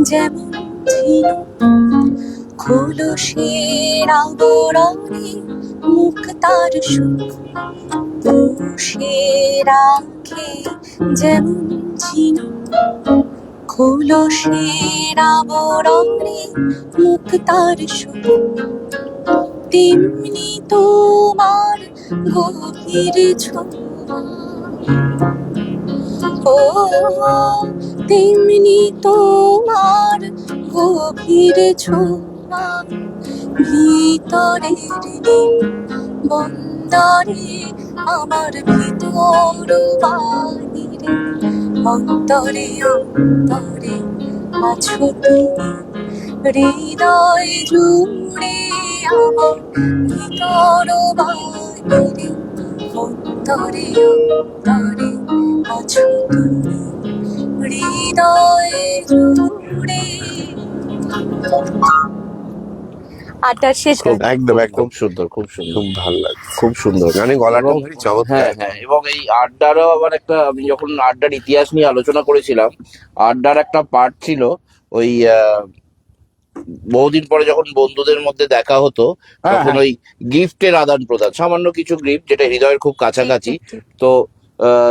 যেমন ঝিনুক খোলসের আবরণে মুক্তার সুখ, পুষে রাখে যেমন ঝিনুক খোলসের আবরণে মুক্তার সুখ, তেমনি তোমার গভীর ছোঁয়া, ও তেমনি তোমার গভীর ছোঁয়া, ভিতরের বন্দরে আমার ভিতর বাহিরে অন্তরে অন্তরে আছো তুমি, হৃদয় জুড়ে আমার ভিতর বাহিরে অন্তরে অন্তরে আছো তুমি, হৃদয় জুড়ে। আড্ডার শেষ গান। একদম একদম, খুব সুন্দর, খুব সুন্দর, খুব ভালো লাগছে খুব সুন্দর গানে গলাটা এবং- ভারী চমৎকার। হ্যাঁ হ্যাঁ, এবং এই আড্ডারও আবার একটা, আমি যখন আড্ডার ইতিহাস নিয়ে আলোচনা করেছিলাম, আড্ডার একটা পার্ট ছিল ওই বহুদিন পরে যখন বন্ধুদের মধ্যে দেখা হতো হ্যাঁ, তখন হ্যাঁ। ওই গিফটের আদান প্রদান, সামান্য কিছু গিফট যেটা হৃদয়ের খুব কাছাকাছি। ঠিক, ঠিক, ঠিক। তো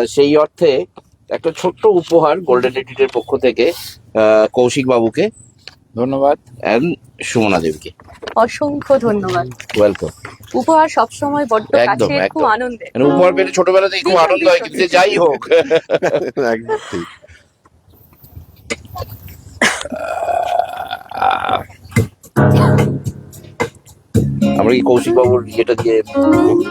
সেই অর্থে একটা ছোট্ট উপহার গোল্ডেন রিট্রিটের পক্ষ থেকে কৌশিক বাবুকে ধন্যবাদ। অ্যান্ড সুমনা দেবীকে অসংখ্য ধন্যবাদ। ওয়েলকাম। উপহার সবসময় বড্ড একদম, কাছের, খুব একদম। আনন্দের। মানে উপহার পেলে ছোটবেলাতেই খুব ভীষণ, আনন্দ হয়, ভীষণ, কিন্তু যাই হোক। একদম ঠিক। আমরা কি কৌশিক বাবুর ইয়েটা দিয়ে হুম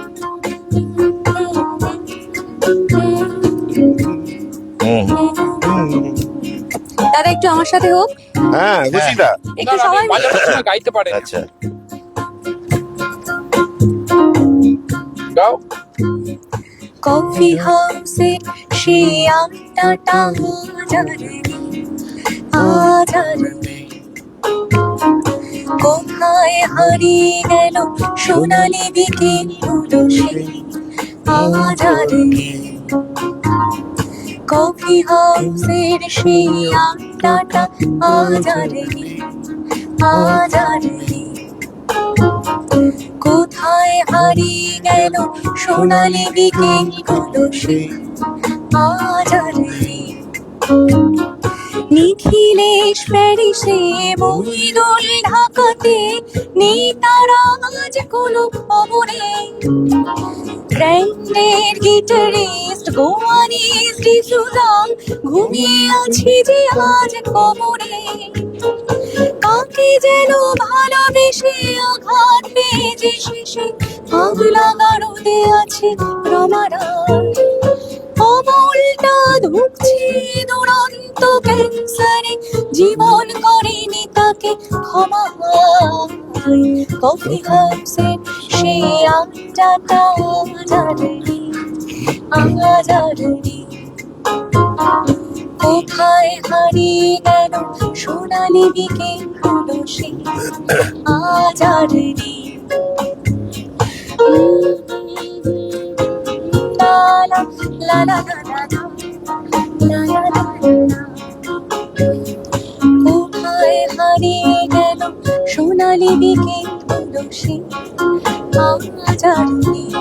দাদা একটু আমার সাথে হোক, হ্যাঁ খুশি না একটু না, সবাই আমি বাজানোর সময় গাইতে পারি না। আচ্ছা গাও। কফি হাউসে সে আড্ডাটা আজ আর নেই। কোথায় হারিয়ে গেল সোনালি বিকেলগুলো সেই আজ আর নেই। কফি হাউসের সেই আড্ডাটা আজ আর নেই, আজ আর নেই। কোথায় হারিয়ে গেল সোনালি বিকেলগুলো সেই আজ আর নেই। নিখিলেশ প্যারিসে, মহিদুল ঢাকাতে, নেই তারা আজ কোনো খবরে। ব্র্যান্ডের গিটারিস্ট গোয়ানিস ডিসুজা, ঘুমিয়ে আছি যে আজ কবরে। কাকে যেন ভালোবেসে আঘাত পেয়েছে শেষে, পাগলা গারদে আছে রমারা। অমলটা ধুকছে দুরন্ত ক্যান্সারে, জীবন করেনি তাকে ক্ষমা। কফি হাউসে সে আড্ডাটা জানি আজারি। কোথায় হারিয়ে গেল সোনালি বিকেলগুলো সে আজারি। লা লা লা লা লা লা লা লা লা লা। কোথায় হারিয়ে গেল সোনালি বিকেলগুলো সে আজারি।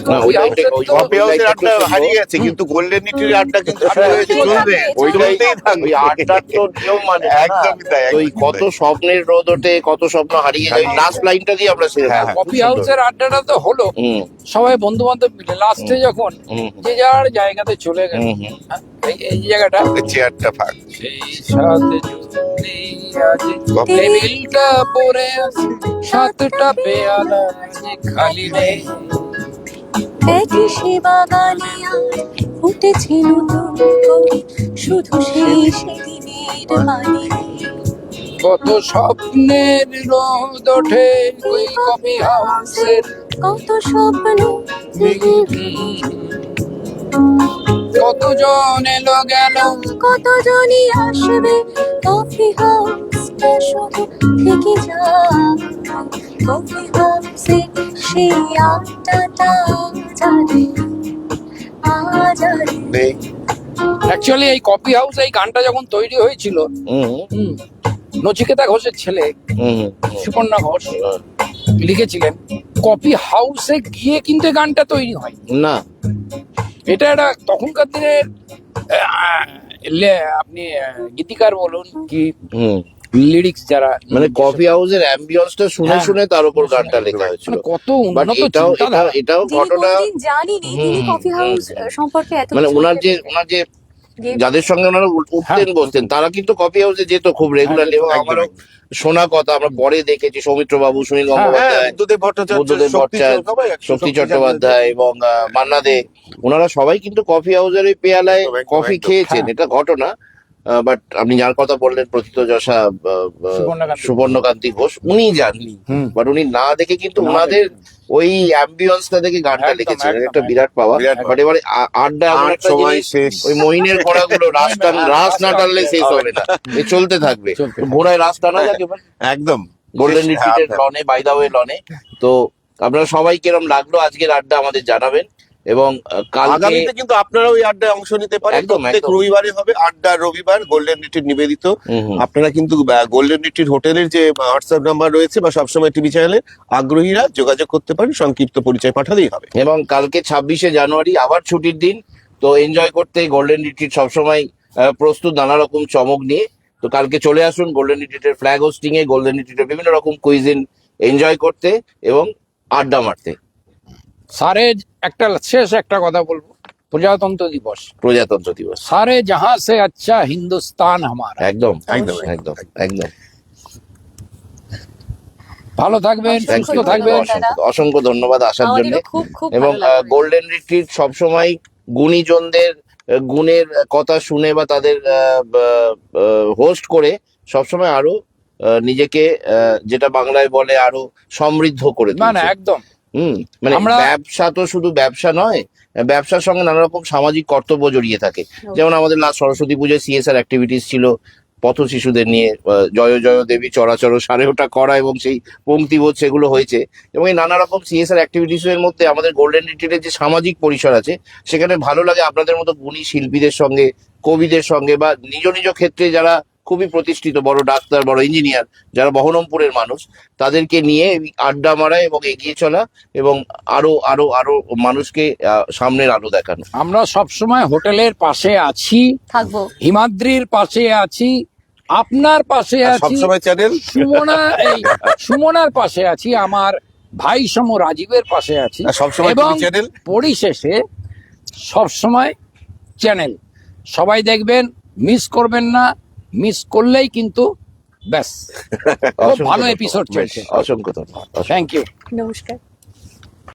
না, ওই লাইনটা- ওই- কফি হাউসের আড্ডা লাইনটা হারিয়ে গেছে, কিন্তু গোল্ডেন নিটির আড্ডা কিন্তু শুরু হয়েছে, চলবে, চলবে চলবে। চলতেই থাকবে। ওই আড্ডার তো নিয়ম মানে না। একদমই তাই, তো ওই একদমই কত তাই। স্বপ্নের রোদ ওঠে, কত স্বপ্ন হারিয়ে যায়, লাস্ট লাইনটা দিয়ে আমরা ছেড়ে হ্যাঁ, দেবো। কফি হাউসের আড্ডাটা তো হলো, হুম সবাই বন্ধু বান্ধব মিলে লাস্টে যখন হুম যে যার জায়গাতে চলে গেল, হুম হুম। এই জায়গাটা ওই চেয়ারটা ফাঁক। সেই সাথে যদি আজ টেবিলটা পড়ে আছে, সাতটা পেয়ালা যে খালি নেই। একই সে বাগানে আজ ফুটেছে নতুন করে, শুধু সেই সেদিনের মানে। কত স্বপ্নের রোদ ওঠে ওই কফি হাউসের, কত স্বপ্ন কতজন এলো গেল, কতজনই আসবে, কফি হাউসটা শুধু থেকে যায়। কফি হাউসে সেই আড্ডাটা জানি আজ আর নেই। অ্যাকচুয়ালি এই কফি হাউস এই গানটা যখন তৈরি হয়েছিল, হুম নচিকেতা ঘোষের ছেলে হুম সুপর্ণা ঘোষ লিখেছিলেন। কফি হাউসে গিয়ে কিন্তু এই গানটা তৈরি হয়। না এটা একটা তখনকার দিনের আপনি গীতিকার বলুন কি হুম লিরিক্স যারা মানে কফি হাউসের অ্যাম্বিয়ন্সটা শুনে হ্যাঁ। শুনে তার উপর গানটা লেখা হয়েছিল। মানে কত বাট উন্নত এটাও চিন্তাধারা। এটাও যিনি ঘটনা কোনোদিন জানিনি, তিনি হুম, কফি হাউস সম্পর্কে এত মানে কিছু ওনার লিখেছেন। যে যে- যাদের সঙ্গে ওনারা উঠতেন হ্যাঁ। বসতেন তারা কিন্তু কফি হাউসে যেত খুব রেগুলারলি, এবং একদম, আমারও শোনা কথা, আমরা পরে দেখেছি সৌমিত্র বাবু, সুনীল হ্যাঁ, হ্যাঁ, গঙ্গোপাধ্যায়, বুদ্ধদেব ভট্টাচার্য, বুদ্ধদেব শক্তি ভট্টাচার্য, সবাই একদম, শক্তি শক্তি চট্টোপাধ্যায় এবং মান্না দে, ওনারা সবাই কিন্তু কফি হাউসের ওই পেয়ালায় একদম, একদম, কফি একদম। খেয়েছেন, হ্যাঁ। এটা ঘটনা। বাট আপনি যার কথা বললেন প্রথিতযশা সুবর্ণকান্তি। সুবর্ণকান্তি ঘোষ, উনি জান, হুম। বাট উনি না দেখে কিন্তু না ওনাদের ওই অ্যাম্বিয়ন্সটা দেখে গানটা একদম, লিখেছিলেন, একদম, একটা বিরাট পাওয়া। বিরাট বাট এবারে আড্ডা এমন আর একটা সময় জিনিস, শেষ। ওই মহিনের ঘোড়াগুলো রাস না টানলে শেষ হবে না, এ চলতে থাকবে। চলতে তো ঘোড়ায় রাস টানা যাক এবার একদম গোল্ডেন শেষ- রিট্রিটের হ্যাঁ, লনে, বাই দা ওয়ে লনে। তো আপনারা সবাই কিরম লাগলো আজকের আড্ডা আমাদের জানাবেন, এবং কালকে আগামীতে কিন্তু আপনারা ওই আড্ডায় অংশ নিতে পারেন। একদম, প্রত্যেক একদম। রবিবারে হবে আড্ডা, রবিবার গোল্ডেন রিট্রিট নিবেদিত। হুম হুম। আপনারা কিন্তু গোল্ডেন রিট্রিট হোটেলের যে হোয়াটসঅ্যাপ নাম্বার রয়েছে বা সবসময় টিভি চ্যানেলে আগ্রহীরা যোগাযোগ করতে পারেন, সংক্ষিপ্ত পরিচয় পাঠালেই হবে। এবং কালকে 26শে জানুয়ারি আবার ছুটির দিন, তো এনজয় করতে গোল্ডেন রিট্রিট সবসময় প্রস্তুত নানা রকম চমক নিয়ে। তো কালকে চলে আসুন গোল্ডেন রিট্রিটের ফ্ল্যাগ হোস্টিং এ, গোল্ডেন রিট্রিটের বিভিন্ন রকম কুইজিন এনজয় করতে এবং আড্ডা মারতে। সারে শেষ একটা কথা বলবো, প্রজাতন্ত্র দিবস, প্রজাতন্ত্র দিবস সারে জাহাঁ সে আচ্ছা হিন্দুস্তান হামারা। একদম একদম, একদম একদম। ভালো থাকবেন, Thank সুস্থ you, থাকবেন। ধন্যবাদ। অসংখ্য ধন্যবাদ আসার জন্য। আমাদেরও খুব খুব এবং ভালো লাগলো। গোল্ডেন রিট্রিট সবসময় গুণীজনদের গুণের কথা শুনে বা তাদের হোস্ট করে সবসময় আরো নিজেকে যেটা বাংলায় বলে আরো সমৃদ্ধ করে না না তুলছে। একদম মানে আমরা- ব্যবসা তো শুধু ব্যবসা নয়, ব্যবসার সঙ্গে নানা রকম সামাজিক কর্তব্য জড়িয়ে থাকে। যেমন আমাদের লাস্ট সরস্বতী পুজোয় CSR অ্যাক্টিভিটিস ছিল পথ শিশুদের নিয়ে, জয় জয় দেবী চরাচর সাড়ে ওটা করা এবং সেই পঙ্ক্তিবোধ সেগুলো হয়েছে। এবং এই নানা রকম CSR অ্যাক্টিভিটিস এর মধ্যে আমাদের গোল্ডেন রিট্রিটের যে সামাজিক পরিসর আছে, সেখানে ভালো লাগে আপনাদের মতো গুণী শিল্পীদের সঙ্গে, কবিদের সঙ্গে, বা নিজ নিজ ক্ষেত্রে যারা খুবই প্রতিষ্ঠিত, বড় ডাক্তার, বড় ইঞ্জিনিয়ার, যারা বহরমপুরের মানুষ, তাদেরকে নিয়ে আড্ডা মারা এবং এগিয়ে চলা এবং আরো আরো আরো মানুষকে সামনের আলো দেখানো। আমরা সবসময় হোটেলের পাশে আছি, থাকবো। হিমাদ্রির পাশে আছি, আপনার পাশে আর আছি, সবসময় চ্যানেল সুমনার পাশে আছি, আমার ভাই সম রাজীবের পাশে আছি, আর সবসময় এবং টিভি চ্যানেল। পরিশেষে সবসময় চ্যানেল। সবাই দেখবেন, মিস করবেন না, মিস করলেই কিন্তু ব্যাস। খুব ভালো অসংখ্য এপিসোড ধন্যবাদ। চলছে। অসংখ্য ধন্যবাদ। Thank you. নমস্কার।